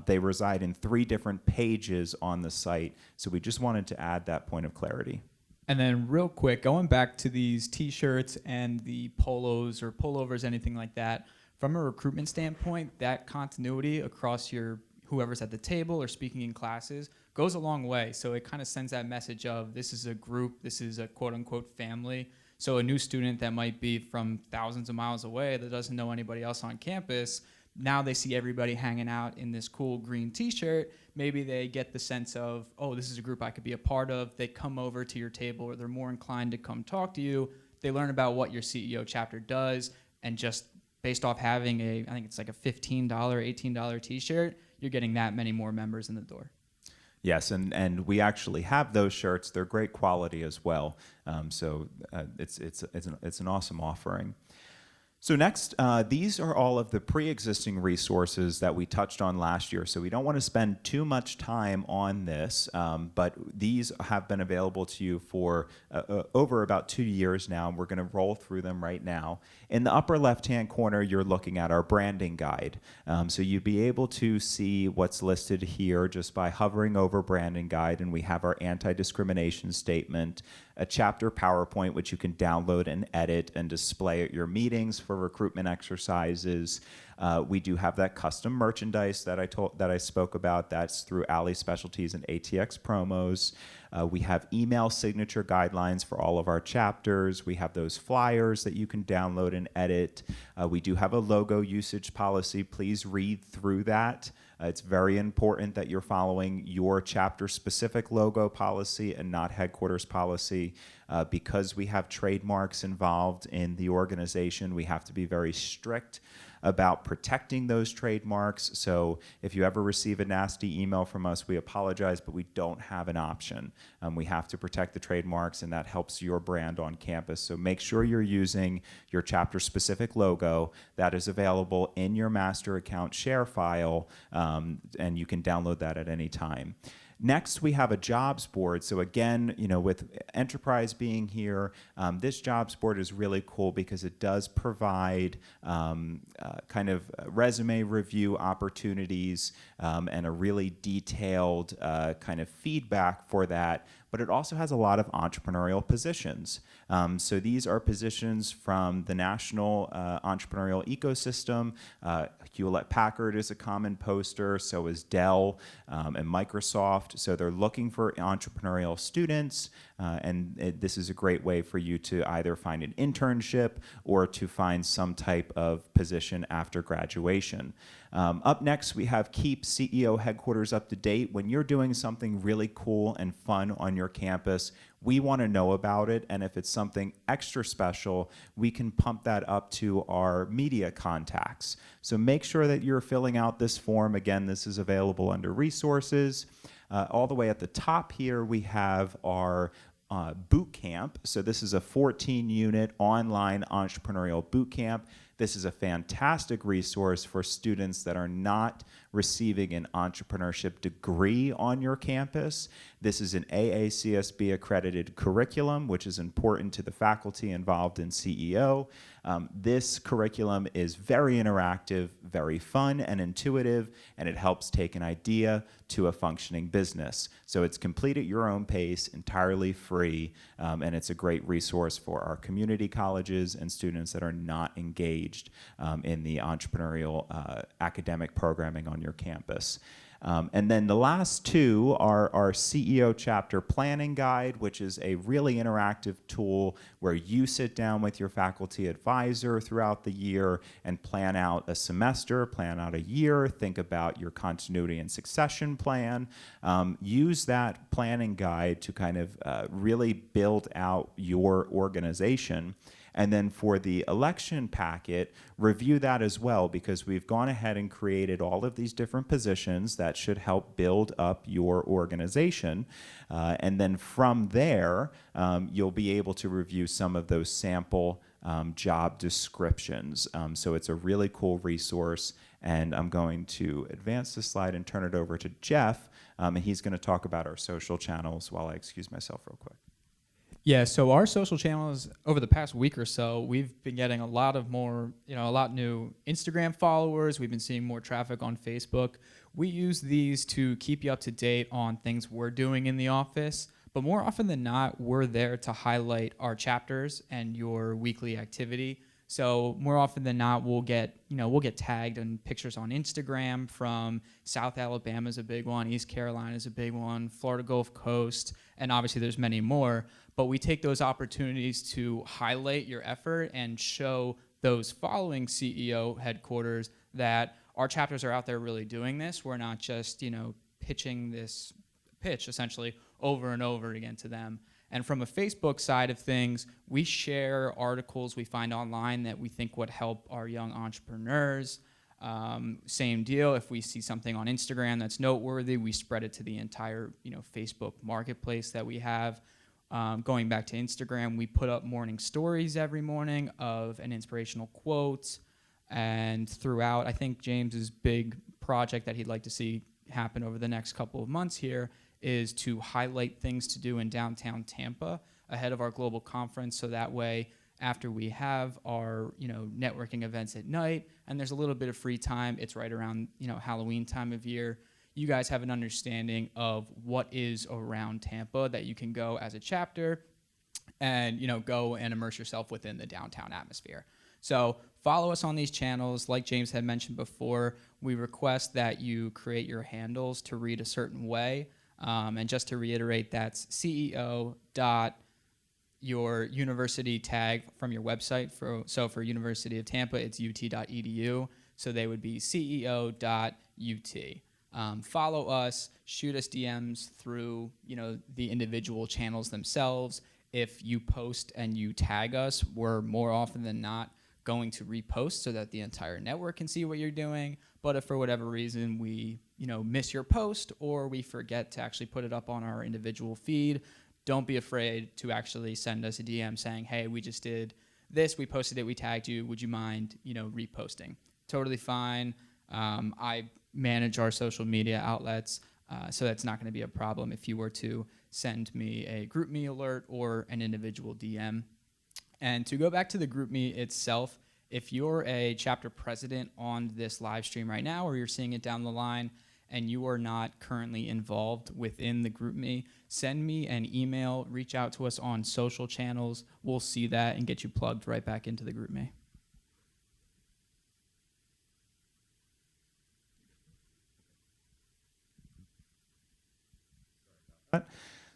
They reside in 3 different pages on the site, so we just wanted to add that point of clarity. And then real quick, going back to these t-shirts and the polos or pullovers, anything like that, from a recruitment standpoint, that continuity across your whoever's at the table or speaking in classes goes a long way. So it kind of sends that message of this is a group, this is a quote unquote family. So a new student that might be from thousands of miles away that doesn't know anybody else on campus, now they see everybody hanging out in this cool green t-shirt. Maybe they get the sense of, oh, this is a group I could be a part of. They come over to your table, or they're more inclined to come talk to you. They learn about what your CEO chapter does, and just based off having I think it's like a $15, $18 t-shirt, you're getting that many more members in the door. Yes, and we actually have those shirts. They're great quality as well. So it's an awesome offering. So next, these are all of the pre-existing resources that we touched on last year. So we don't want to spend too much time on this, but these have been available to you for over about 2 years now, and we're going to roll through them right now. In the upper left-hand corner, you're looking at our branding guide. So you'd be able to see what's listed here just by hovering over branding guide, and we have our anti-discrimination statement, a chapter PowerPoint, which you can download and edit and display at your meetings for recruitment exercises. We do have that custom merchandise that I spoke about. That's through Alley Specialties and ATX Promos. We have email signature guidelines for all of our chapters. We have those flyers that you can download and edit. We do have a logo usage policy. Please read through that. It's very important that you're following your chapter-specific logo policy and not headquarters policy. Because we have trademarks involved in the organization, we have to be very strict about protecting those trademarks. So if you ever receive a nasty email from us, we apologize, but we don't have an option. We have to protect the trademarks, and that helps your brand on campus. So make sure you're using your chapter-specific logo. That is available in your master account share file, and you can download that at any time. Next, we have a jobs board. So again, with Enterprise being here, this jobs board is really cool because it does provide kind of resume review opportunities and a really detailed kind of feedback for that. But it also has a lot of entrepreneurial positions. So these are positions from the national entrepreneurial ecosystem. Hewlett-Packard is a common poster, so is Dell and Microsoft. soft, so they're looking for entrepreneurial students, this is a great way for you to either find an internship or to find some type of position after graduation. Up next, we have Keep CEO Headquarters Up to Date. When you're doing something really cool and fun on your campus, we want to know about it, and if it's something extra special, we can pump that up to our media contacts. So make sure that you're filling out this form. Again, this is available under Resources. All the way at the top here, we have our boot camp. So this is a 14-unit online entrepreneurial boot camp. This is a fantastic resource for students that are not receiving an entrepreneurship degree on your campus. This is an AACSB accredited curriculum, which is important to the faculty involved in CEO. This curriculum is very interactive, very fun and intuitive, and it helps take an idea to a functioning business. So it's complete at your own pace, entirely free, and it's a great resource for our community colleges and students that are not engaged in the entrepreneurial academic programming on your campus. And then the last two are our CEO Chapter Planning Guide, which is a really interactive tool where you sit down with your faculty advisor throughout the year and plan out a semester, plan out a year, think about your continuity and succession plan. Use that planning guide to kind of really build out your organization. And then for the election packet, review that as well, because we've gone ahead and created all of these different positions that should help build up your organization. And then from there, you'll be able to review some of those sample job descriptions. So it's a really cool resource. And I'm going to advance the slide and turn it over to Jeff. And he's going to talk about our social channels while I excuse myself real quick. Yeah, so our social channels over the past week or so, we've been getting a lot new Instagram followers. We've been seeing more traffic on Facebook. We use these to keep you up to date on things we're doing in the office, but more often than not, we're there to highlight our chapters and your weekly activity. So more often than not, we'll get tagged in pictures on Instagram from South Alabama is a big one, East Carolina is a big one, Florida Gulf Coast, and obviously there's many more. But we take those opportunities to highlight your effort and show those following CEO headquarters that our chapters are out there really doing this. We're not just, pitching this pitch essentially over and over again to them. And from a Facebook side of things, we share articles we find online that we think would help our young entrepreneurs. Same deal. If we see something on Instagram that's noteworthy, we spread it to the entire, Facebook marketplace that we have. Going back to Instagram, we put up morning stories every morning of an inspirational quote. And throughout, I think James's big project that he'd like to see happen over the next couple of months here is to highlight things to do in downtown Tampa ahead of our global conference. So that way, after we have our, networking events at night and there's a little bit of free time, it's right around, Halloween time of year, you guys have an understanding of what is around Tampa that you can go as a chapter and, go and immerse yourself within the downtown atmosphere. So follow us on these channels. Like James had mentioned before, we request that you create your handles to read a certain way. And just to reiterate, that's CEO your university tag from your website. So for University of Tampa, it's ut.edu. So they would be ceo.ut. Follow us, shoot us DMs through, the individual channels themselves. If you post and you tag us, we're more often than not going to repost so that the entire network can see what you're doing. But if for whatever reason we, miss your post or we forget to actually put it up on our individual feed, don't be afraid to actually send us a DM saying, hey, we just did this, we posted it, we tagged you, would you mind, reposting? Totally fine. I manage our social media outlets, so that's not going to be a problem if you were to send me a GroupMe alert or an individual DM. And to go back to the GroupMe itself, if you're a chapter president on this live stream right now, or you're seeing it down the line, and you are not currently involved within the GroupMe, send me an email, reach out to us on social channels. We'll see that and get you plugged right back into the GroupMe.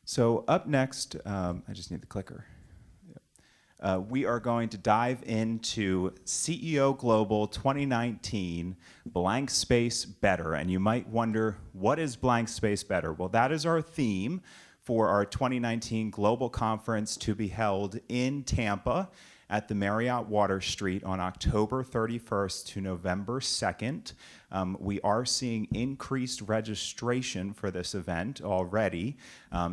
So up next, I just need the clicker. We are going to dive into CEO Global 2019, Blank Space Better. And you might wonder, what is Blank Space Better? Well, that is our theme for our 2019 Global Conference to be held in Tampa at the Marriott Water Street on October 31st to November 2nd. We are seeing increased registration for this event already,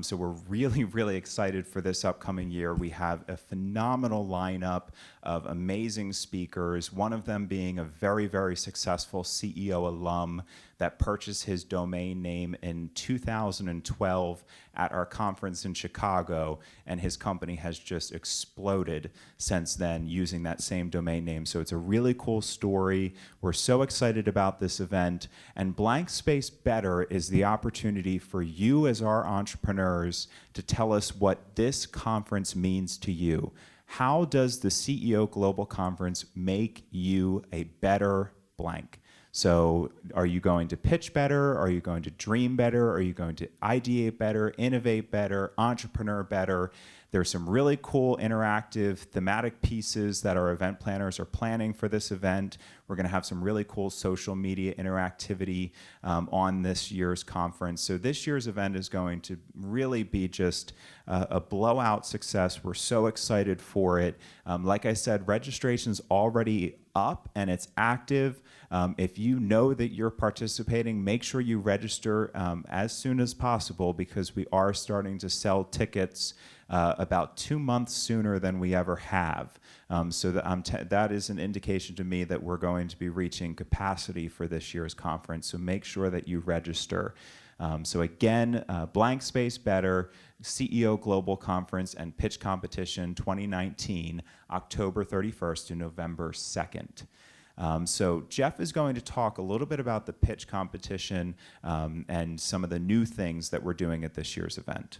so we're really, really excited for this upcoming year. We have a phenomenal lineup of amazing speakers, one of them being a very, very successful CEO alum that purchased his domain name in 2012 at our conference in Chicago, and his company has just exploded since then using that same domain name. So it's a really cool story. We're so excited about this event, and Blank Space Better is the opportunity for you as our entrepreneurs to tell us what this conference means to you. How does the CEO Global Conference make you a better blank? So are you going to pitch better? Are you going to dream better? Are you going to ideate better, innovate better, entrepreneur better? There's some really cool interactive thematic pieces that our event planners are planning for this event. We're going to have some really cool social media interactivity on this year's conference. So this year's event is going to really be just a blowout success. We're so excited for it. Like I said, registration's already up and it's active. If you know that you're participating, make sure you register as soon as possible, because we are starting to sell tickets about 2 months sooner than we ever have. So that is an indication to me that we're going to be reaching capacity for this year's conference. So make sure that you register. So again, Blank Space Better, CEO Global Conference and Pitch Competition 2019, October 31st to November 2nd. So Jeff is going to talk a little bit about the pitch competition and some of the new things that we're doing at this year's event.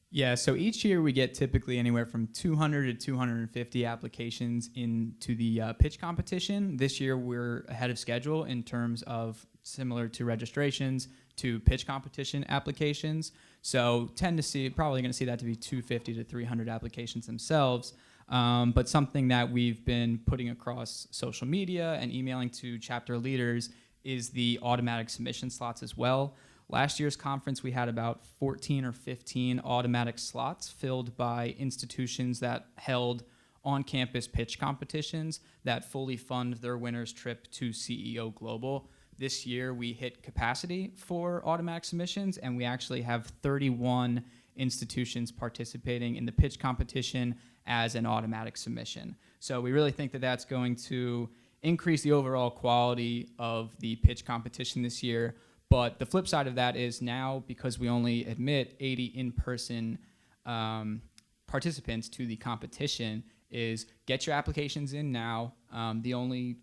Yeah, so each year we get typically anywhere from 200 to 250 applications into the pitch competition. This year we're ahead of schedule in terms of similar to registrations to pitch competition applications. So probably going to see that to be 250 to 300 applications themselves. But something that we've been putting across social media and emailing to chapter leaders is the automatic submission slots as well. Last year's conference, we had about 14 or 15 automatic slots filled by institutions that held on-campus pitch competitions that fully fund their winner's trip to CEO Global. This year, we hit capacity for automatic submissions, and we actually have 31 institutions participating in the pitch competition as an automatic submission. So we really think that that's going to increase the overall quality of the pitch competition this year. But the flip side of that is now, because we only admit 80 in-person participants to the competition, is get your applications in now. The only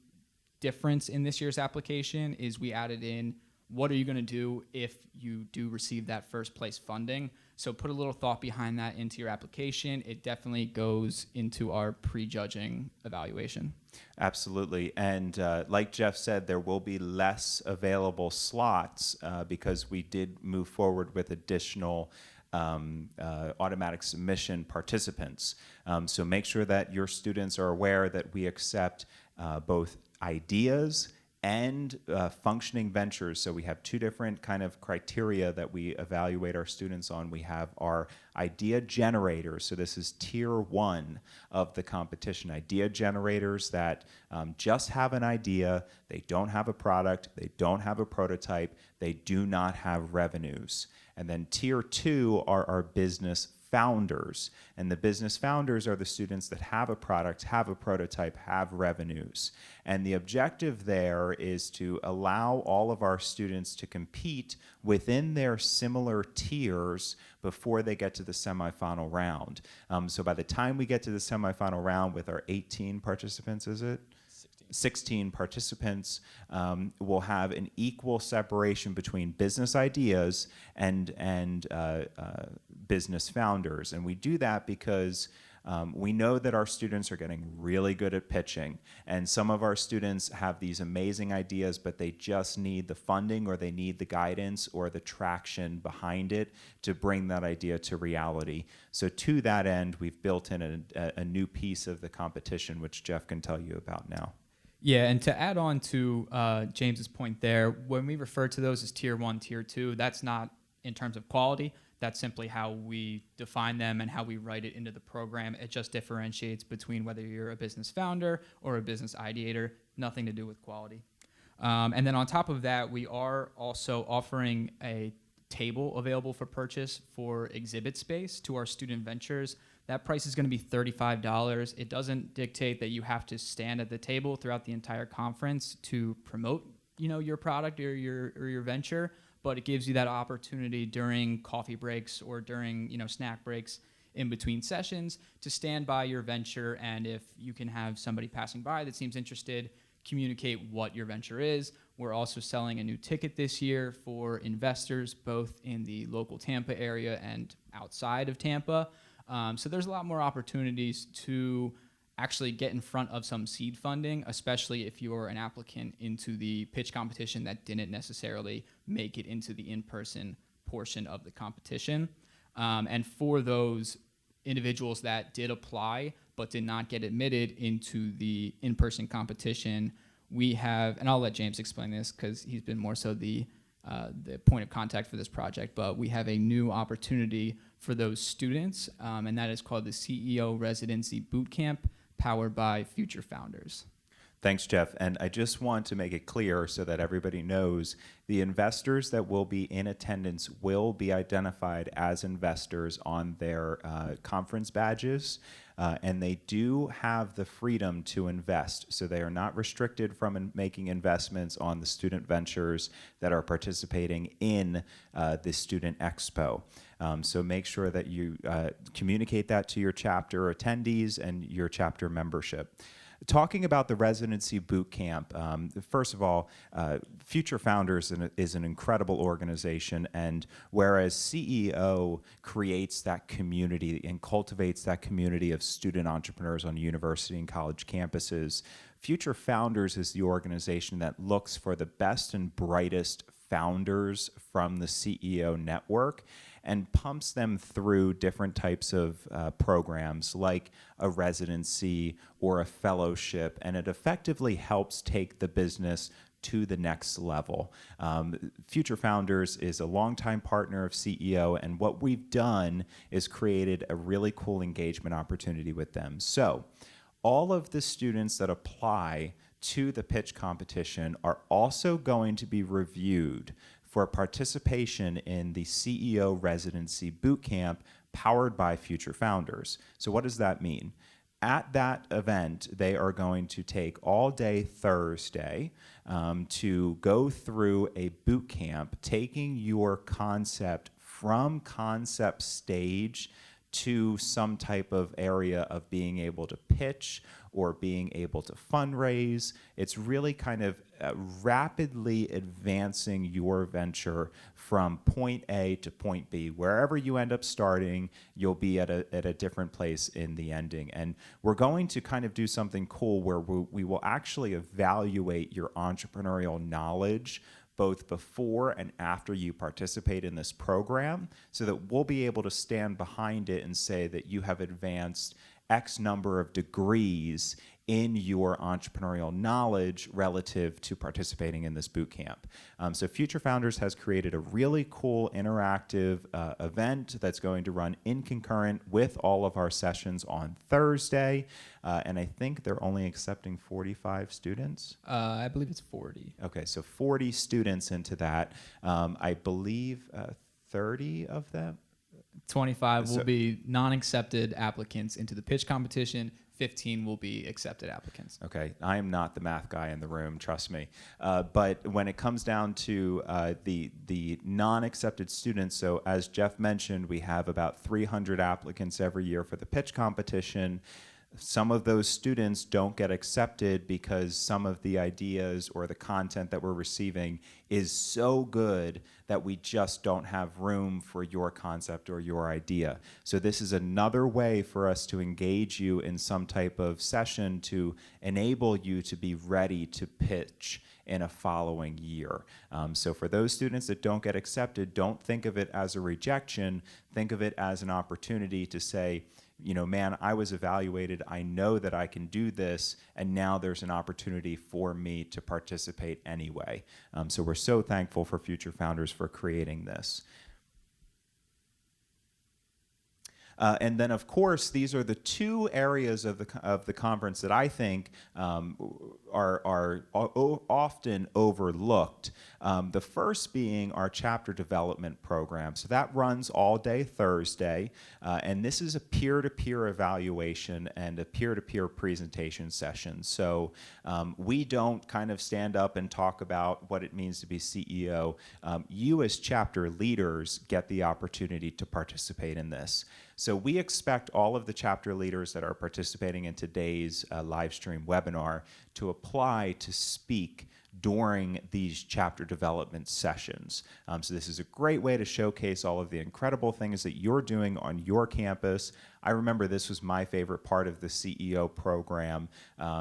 difference in this year's application is we added in, what are you going to do if you do receive that first place funding? So put a little thought behind that into your application. It definitely goes into our prejudging evaluation. Absolutely. And like Jeff said, there will be less available slots because we did move forward with additional automatic submission participants. So make sure that your students are aware that we accept both ideas and functioning ventures. So we have two different kind of criteria that we evaluate our students on. We have our idea generators. So this is tier 1 of the competition. Idea generators that just have an idea, they don't have a product, they don't have a prototype, they do not have revenues. And then tier 2 are our business founders. And the business founders are the students that have a product, have a prototype, have revenues. And the objective there is to allow all of our students to compete within their similar tiers before they get to the semifinal round. So by the time we get to the semifinal round with our 18 participants, is it? 16 participants, will have an equal separation between business ideas and business founders. And we do that because We know that our students are getting really good at pitching, and some of our students have these amazing ideas, but they just need the funding, or they need the guidance or the traction behind it to bring that idea to reality. So to that end, we've built in a new piece of the competition, which Jeff can tell you about now. Yeah, and to add on to James's point there, when we refer to those as tier 1, tier 2, that's not in terms of quality. That's simply how we define them and how we write it into the program. It just differentiates between whether you're a business founder or a business ideator, nothing to do with quality. And then on top of that, we are also offering a table available for purchase for exhibit space to our student ventures. That price is going to be $35. It doesn't dictate that you have to stand at the table throughout the entire conference to promote, your product or your venture, but it gives you that opportunity during coffee breaks or during, snack breaks in between sessions to stand by your venture. And if you can have somebody passing by that seems interested, communicate what your venture is. We're also selling a new ticket this year for investors, both in the local Tampa area and outside of Tampa. So there's a lot more opportunities to actually get in front of some seed funding, especially if you're an applicant into the pitch competition that didn't necessarily make it into the in-person portion of the competition. And for those individuals that did apply but did not get admitted into the in-person competition, we have, and I'll let James explain this because he's been more so the point of contact for this project, but we have a new opportunity for those students, and that is called the CEO Residency Bootcamp, powered by Future Founders. Thanks, Jeff. And I just want to make it clear so that everybody knows the investors that will be in attendance will be identified as investors on their conference badges. And they do have the freedom to invest. So they are not restricted from making investments on the student ventures that are participating in the Student Expo. So make sure that you communicate that to your chapter attendees and your chapter membership. Talking about the residency boot camp, first of all, Future Founders is an incredible organization, and whereas CEO creates that community and cultivates that community of student entrepreneurs on university and college campuses, Future Founders is the organization that looks for the best and brightest founders from the CEO network and pumps them through different types of programs like a residency or a fellowship, and it effectively helps take the business to the next level. Future Founders is a longtime partner of CEO, and what we've done is created a really cool engagement opportunity with them. So all of the students that apply to the pitch competition are also going to be reviewed for participation in the CEO Residency Bootcamp powered by Future Founders. So what does that mean? At that event, they are going to take all day Thursday to go through a boot camp, taking your concept from concept stage to some type of area of being able to pitch or being able to fundraise. It's really kind of rapidly advancing your venture from point A to point B. Wherever you end up starting, you'll be at a different place in the ending. And we're going to kind of do something cool where we will actually evaluate your entrepreneurial knowledge both before and after you participate in this program, so that we'll be able to stand behind it and say that you have advanced X number of degrees in your entrepreneurial knowledge relative to participating in this boot camp. So Future Founders has created a really cool interactive event that's going to run in concurrent with all of our sessions on Thursday. And I think they're only accepting 45 students. I believe it's 40. Okay, so 40 students into that. I believe 30 of them. 25 will be non-accepted applicants into the pitch competition. 15 will be accepted applicants. Okay, I am not the math guy in the room, trust me. But when it comes down to the non-accepted students, so as Jeff mentioned, we have about 300 applicants every year for the pitch competition. some of those students don't get accepted because some of the ideas or the content that we're receiving is so good that we just don't have room for your concept or your idea. So this is another way for us to engage you in some type of session to enable you to be ready to pitch in a following year. So for those students that don't get accepted, don't think of it as a rejection. Think of it as an opportunity to say, you know, man, I was evaluated, I know that I can do this, and now there's an opportunity for me to participate anyway. So we're so thankful for Future Founders for creating this. And then, of course, these are the two areas of the conference that I think are often overlooked. The first being our chapter development program. So that runs all day Thursday, and this is a peer-to-peer evaluation and a peer-to-peer presentation session. So we don't kind of stand up and talk about what it means to be CEO. You as chapter leaders get the opportunity to participate in this. So we expect all of the chapter leaders that are participating in today's live stream webinar to apply to speak during these chapter development sessions. So this is a great way to showcase all of the incredible things that you're doing on your campus. I remember this was my favorite part of the CEO program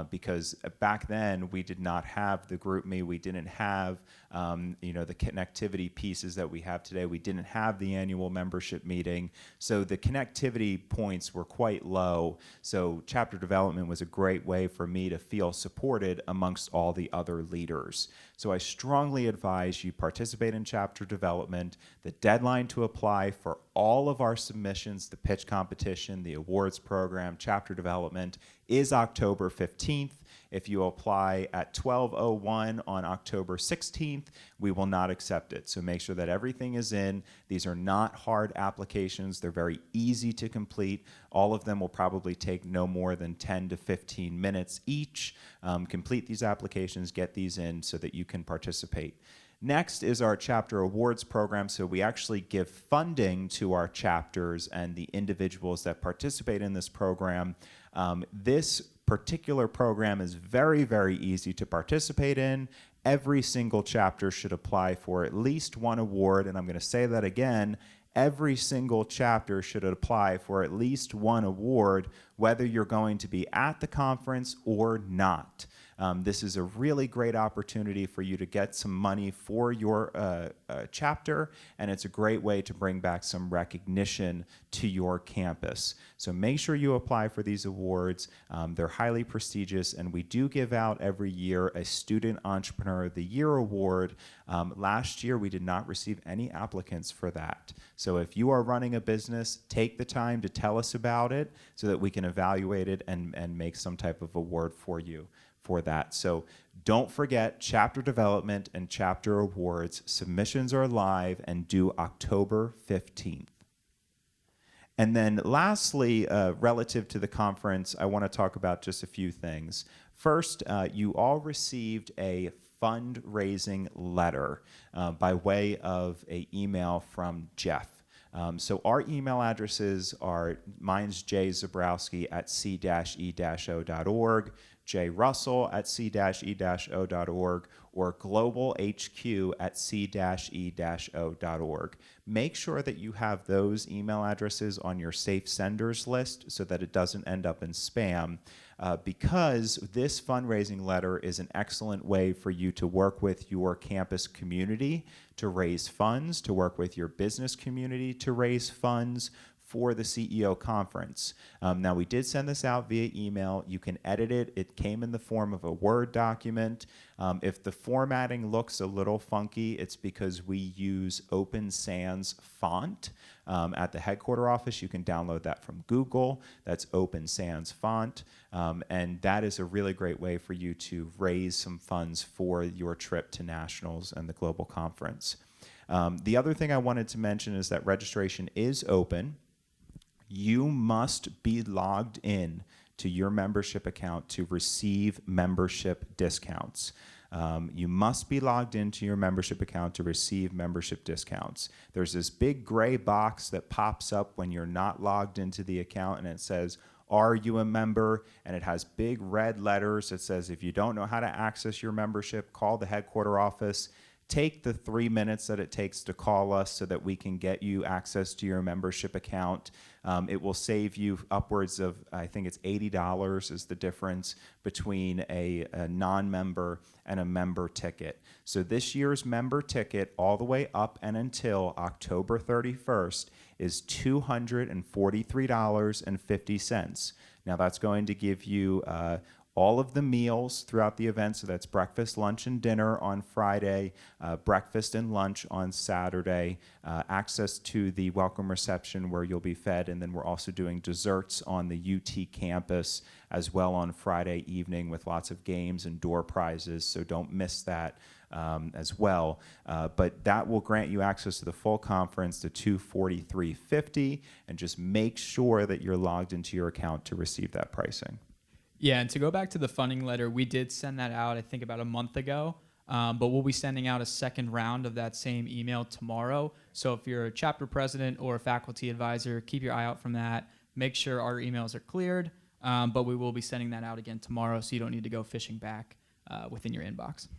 because back then we did not have the GroupMe, we didn't have the connectivity pieces that we have today. We didn't have the annual membership meeting, so the connectivity points were quite low. So chapter development was a great way for me to feel supported amongst all the other leaders. So I strongly advise you participate in chapter development. The deadline to apply for all of our submissions, the pitch competition, the awards program, chapter development, is October 15th. If you apply at 12:01 on October 16th, we will not accept it. So make sure that everything is in. These are not hard applications. They're very easy to complete. All of them will probably take no more than 10 to 15 minutes each. Complete these applications, get these in so that you can participate. Next is our chapter awards program. So we actually give funding to our chapters and the individuals that participate in this program. This particular program is very, very easy to participate in. Every single chapter should apply for at least one award, and I'm going to say that again. Every single chapter should apply for at least one award, whether you're going to be at the conference or not. This is a really great opportunity for you to get some money for your chapter, and it's a great way to bring back some recognition to your campus. So make sure you apply for these awards. They're highly prestigious, and we do give out every year a Student Entrepreneur of the Year award. Last year, we did not receive any applicants for that. So if you are running a business, take the time to tell us about it so that we can evaluate it and make some type of award for you for that. So don't forget chapter development and chapter awards. Submissions are live and due October 15th. And then lastly, relative to the conference, I want to talk about just a few things. First, you all received a fundraising letter by way of an email from Jeff. So our email addresses are, mine's jzabrowski@c-e-o.org, jrussell@c-e-o.org, or globalhq@c-e-o.org. Make sure that you have those email addresses on your safe senders list so that it doesn't end up in spam. Because this fundraising letter is an excellent way for you to work with your campus community to raise funds, to work with your business community to raise funds for the CEO conference. Now, we did send this out via email. You can edit it. It came in the form of a Word document. If the formatting looks a little funky, it's because we use Open Sans font at the headquarter office. You can download that from Google. That's Open Sans font. And that is a really great way for you to raise some funds for your trip to nationals and the global conference. The other thing I wanted to mention is that registration is open. You must be logged in to your membership account to receive membership discounts. You must be logged into your membership account to receive membership discounts. There's this big gray box that pops up when you're not logged into the account, and it says, "Are you a member?" And it has big red letters that says, if you don't know how to access your membership, call the headquarter office. Take the 3 minutes that it takes to call us so that we can get you access to your membership account. It will save you upwards of, I think it's $80 is the difference between a non-member and a member ticket. So this year's member ticket all the way up and until October 31st is $243.50. Now that's going to give you all of the meals throughout the event, so that's breakfast, lunch, and dinner on Friday, breakfast and lunch on Saturday, access to the welcome reception where you'll be fed, and then we're also doing desserts on the UT campus as well on Friday evening with lots of games and door prizes, so don't miss that as well. But that will grant you access to the full conference to $243.50, and just make sure that you're logged into your account to receive that pricing. Yeah, and to go back to the funding letter, we did send that out, I think, about a month ago. But we'll be sending out a second round of that same email tomorrow. So if you're a chapter president or a faculty advisor, keep your eye out from that. Make sure our emails are cleared. But we will be sending that out again tomorrow, so you don't need to go fishing back within your inbox.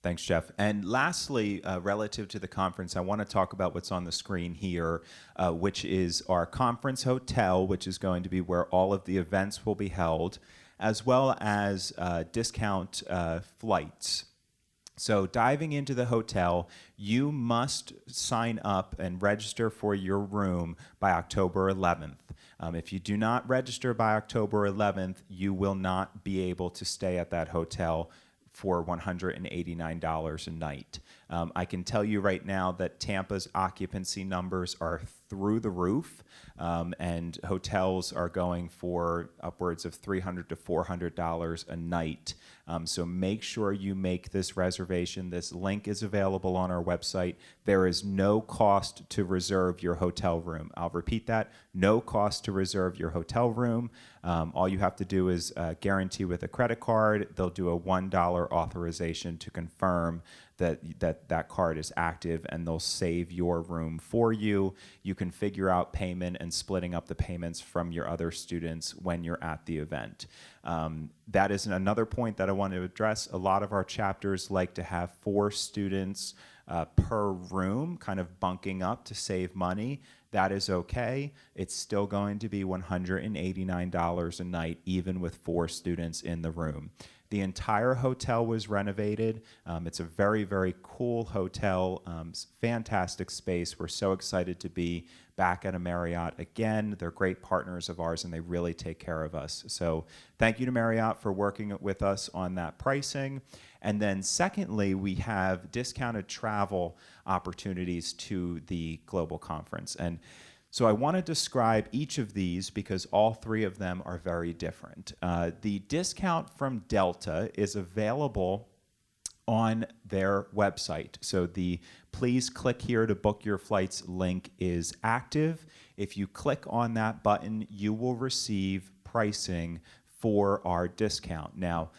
Thanks, Jeff. And lastly, relative to the conference, I want to talk about what's on the screen here, which is our conference hotel, which is going to be where all of the events will be held, as well as discount flights. So diving into the hotel, you must sign up and register for your room by October 11th. If you do not register by October 11th, you will not be able to stay at that hotel for $189 a night. I can tell you right now that Tampa's occupancy numbers are through the roof, and hotels are going for upwards of $300 to $400 a night. So make sure you make this reservation. This link is available on our website. There is no cost to reserve your hotel room. I'll repeat that, no cost to reserve your hotel room. All you have to do is guarantee with a credit card. They'll do a $1 authorization to confirm that card is active, and they'll save your room for you. You can figure out payment and splitting up the payments from your other students when you're at the event. That is another point that I want to address. A lot of our chapters like to have 4 students per room, kind of bunking up to save money. That is okay. It's still going to be $189 a night, even with 4 students in the room. The entire hotel was renovated. It's a very, very cool hotel, fantastic space. We're so excited to be back at a Marriott again. They're great partners of ours, and they really take care of us. So thank you to Marriott for working with us on that pricing. And then secondly, we have discounted travel opportunities to the global conference. And so I want to describe each of these because all 3 of them are very different. The discount from Delta is available on their website. So the please click here to book your flights link is active. If you click on that button, you will receive pricing for our discount. Now,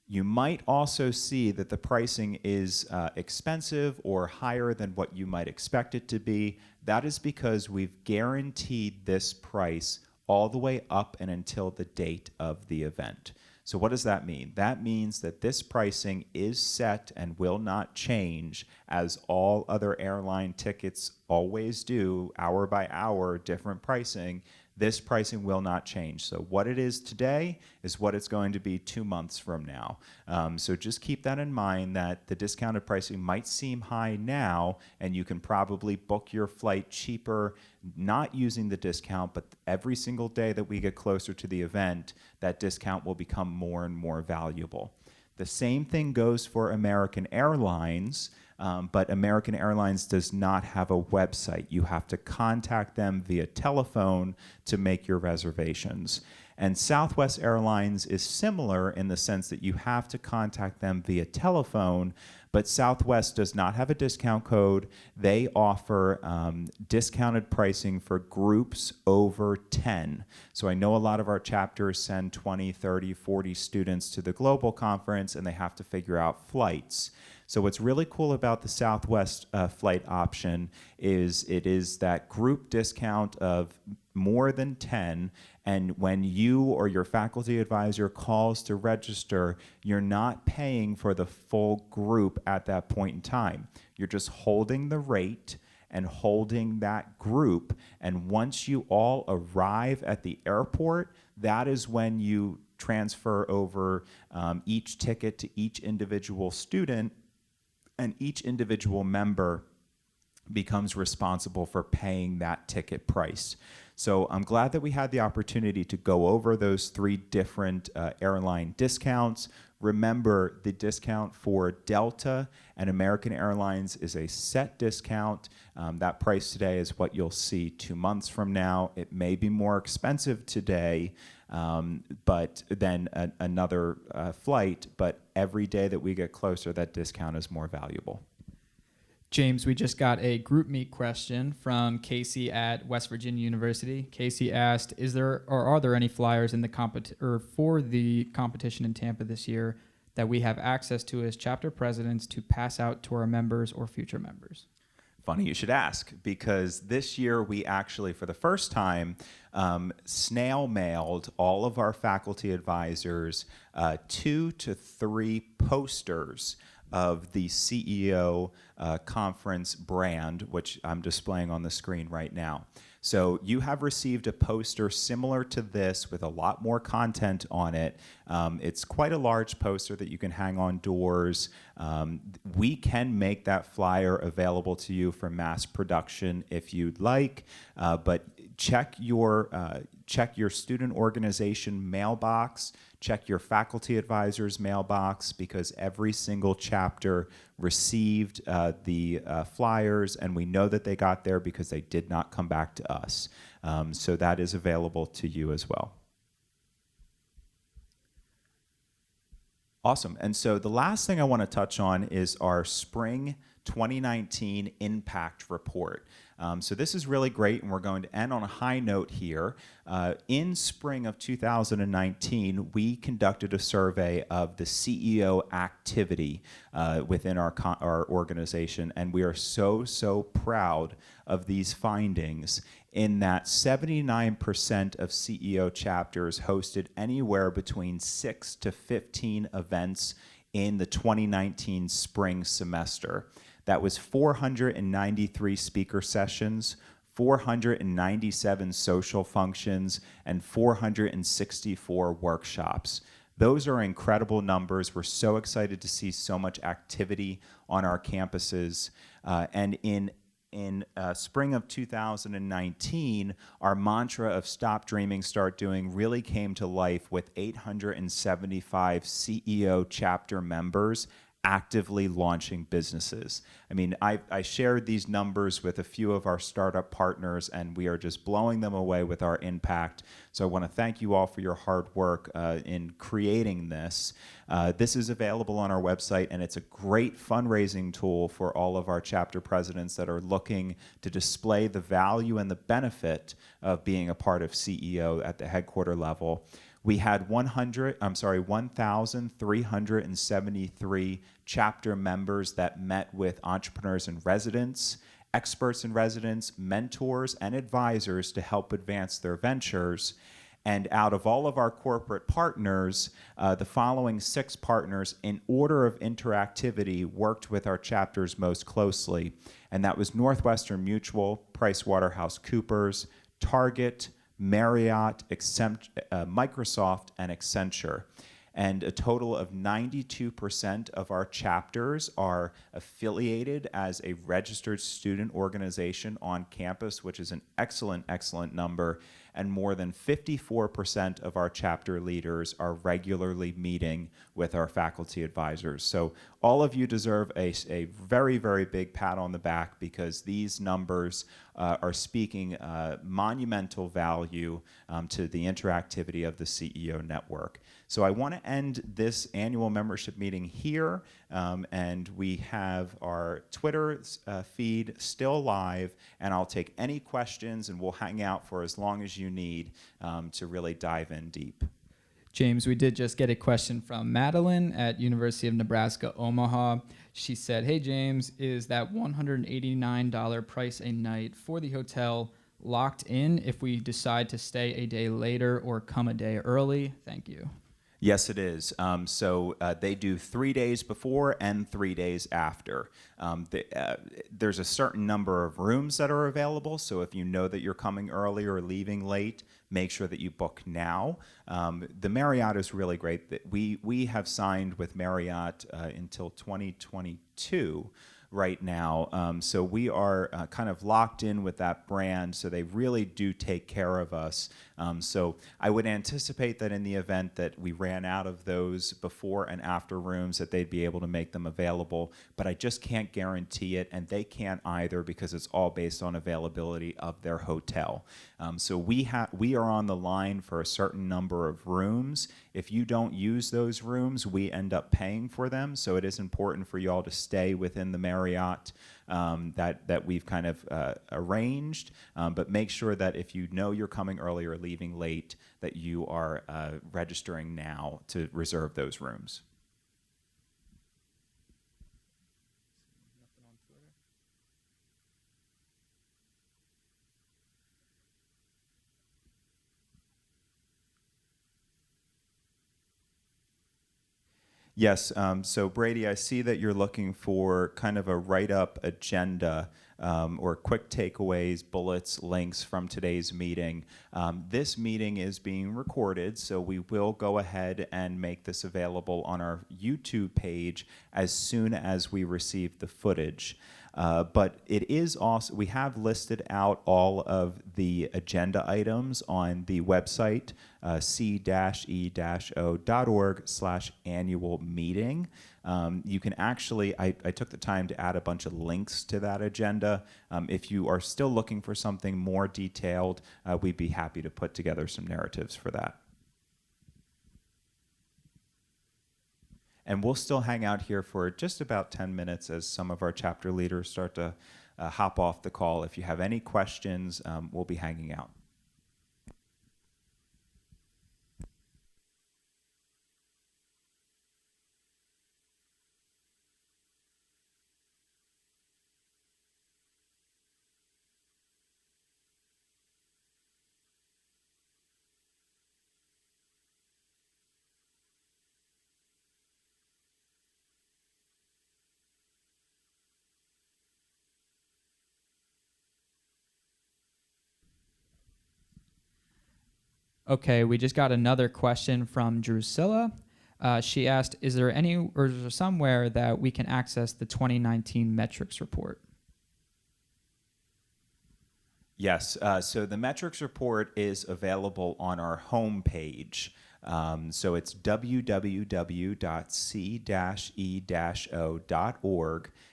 you might also see that the pricing is expensive or higher than what you might expect it to be. That is because we've guaranteed this price all the way up and until the date of the event. So what does that mean? That means that this pricing is set and will not change, as all other airline tickets always do, hour by hour, different pricing. This pricing will not change. So what it is today is what it's going to be 2 months from now. So just keep that in mind, that the discounted pricing might seem high now, and you can probably book your flight cheaper, not using the discount, but every single day that we get closer to the event, that discount will become more and more valuable. The same thing goes for American Airlines. But American Airlines does not have a website. You have to contact them via telephone to make your reservations. And Southwest Airlines is similar in the sense that you have to contact them via telephone, but Southwest does not have a discount code. They offer discounted pricing for groups over 10. So I know a lot of our chapters send 20, 30, 40 students to the global conference, and they have to figure out flights. So what's really cool about the Southwest flight option is it is that group discount of more than 10, and when you or your faculty advisor calls to register, you're not paying for the full group at that point in time. You're just holding the rate and holding that group, and once you all arrive at the airport, that is when you transfer over each ticket to each individual student, and each individual member becomes responsible for paying that ticket price. So I'm glad that we had the opportunity to go over those 3 different airline discounts. Remember, the discount for Delta and American Airlines is a set discount. That price today is what you'll see 2 months from now. It may be more expensive today, but then another flight, but every day that we get closer, that discount is more valuable. James, we just got a group meet question from Casey at West Virginia University. Casey asked, "Is there or are there any flyers in the for the competition in Tampa this year that we have access to as chapter presidents to pass out to our members or future members?" Funny you should ask, because this year we actually, for the first time, snail mailed all of our faculty advisors 2 to 3 posters of the CEO conference brand, which I'm displaying on the screen right now. So you have received a poster similar to this with a lot more content on it. It's quite a large poster that you can hang on doors. We can make that flyer available to you for mass production if you'd like, but check your student organization mailbox, check your faculty advisor's mailbox, because every single chapter received the flyers, and we know that they got there because they did not come back to us. So that is available to you as well. Awesome. And so the last thing I want to touch on is our spring 2019 impact report. So this is really great, and we're going to end on a high note here. In spring of 2019, we conducted a survey of the CEO activity within our organization, and we are so proud of these findings, in that 79% of CEO chapters hosted anywhere between 6 to 15 events in the 2019 spring semester. That was 493 speaker sessions, 497 social functions, and 464 workshops. Those are incredible numbers. We're so excited to see so much activity on our campuses. And in spring of 2019, our mantra of Stop Dreaming, Start Doing really came to life with 875 CEO chapter members actively launching businesses. I mean, I shared these numbers with a few of our startup partners, and we are just blowing them away with our impact. So I want to thank you all for your hard work in creating this. This is available on our website, and it's a great fundraising tool for all of our chapter presidents that are looking to display the value and the benefit of being a part of CEO at the headquarter level. We had 1,373 chapter members that met with entrepreneurs in residence, experts in residence, mentors, and advisors to help advance their ventures. And out of all of our corporate partners, the following 6 partners in order of interactivity worked with our chapters most closely. And that was Northwestern Mutual, PricewaterhouseCoopers, Target, Marriott, Microsoft, and Accenture. And a total of 92% of our chapters are affiliated as a registered student organization on campus, which is an excellent number. And more than 54% of our chapter leaders are regularly meeting with our faculty advisors. So all of you deserve a very big pat on the back, because these numbers are speaking monumental value to the interactivity of the CEO network. So I want to end this annual membership meeting here, and we have our Twitter feed still live, and I'll take any questions, and we'll hang out for as long as you need to really dive in deep. James, we did just get a question from Madeline at University of Nebraska, Omaha. She said, "Hey James, is that $189 price a night for the hotel locked in if we decide to stay a day later or come a day early? Thank you. Yes, it is. They do 3 days before and 3 days after. There's a certain number of rooms that are available, so if you know that you're coming early or leaving late, make sure that you book now. The Marriott is really great. We have signed with Marriott until 2022 right now. So we are kind of locked in with that brand, so they really do take care of us. So I would anticipate that in the event that we ran out of those before and after rooms, that they'd be able to make them available, but I just can't guarantee it, and they can't either, because it's all based on availability of their hotel. So we are on the line for a certain number of rooms. If you don't use those rooms, we end up paying for them, so it is important for y'all to stay within the Marriott that we've kind of arranged, but make sure that if you know you're coming early or leaving late, that you are registering now to reserve those rooms. Yes, so Brady, I see that you're looking for kind of a write-up agenda or quick takeaways, bullets, links from today's meeting. This meeting is being recorded, so we will go ahead and make this available on our YouTube page as soon as we receive the footage. But it is also, we have listed out all of the agenda items on the website, c-e-o.org/annual meeting. You can actually, I took the time to add a bunch of links to that agenda. If you are still looking for something more detailed, we'd be happy to put together some narratives for that. And we'll still hang out here for just about 10 minutes as some of our chapter leaders start to hop off the call. If you have any questions, we'll be hanging out. Okay, we just got another question from Drusilla. She asked, is there somewhere that we can access the 2019 metrics report? Yes, so the metrics report is available on our homepage. So it's www.c-e-o.org.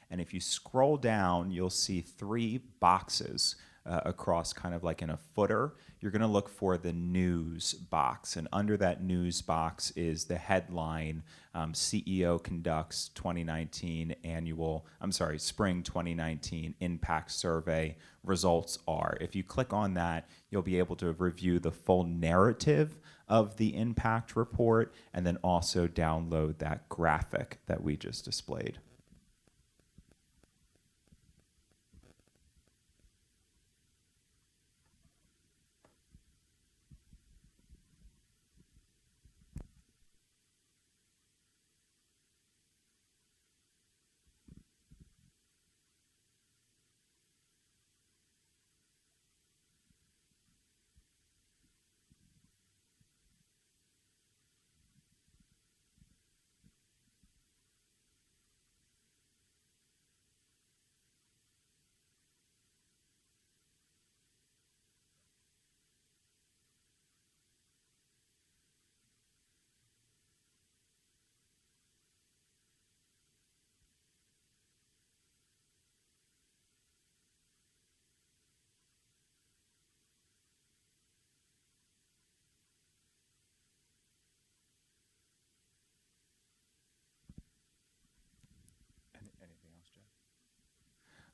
And if you scroll down, you'll see 3 boxes across, kind of like in a footer. You're going to look for the news box, and under that news box is the headline, CEO conducts spring 2019 impact survey, results are. If you click on that, you'll be able to review the full narrative of the impact report, and then also download that graphic that we just displayed.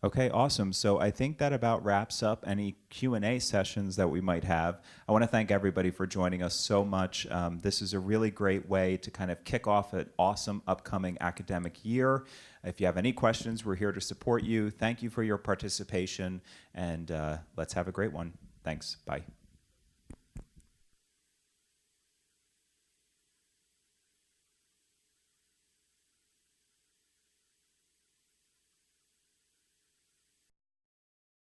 Okay, awesome. So I think that about wraps up any Q&A sessions that we might have. I want to thank everybody for joining us so much. This is a really great way to kind of kick off an awesome upcoming academic year. If you have any questions, we're here to support you. Thank you for your participation, and let's have a great one. Thanks. Bye.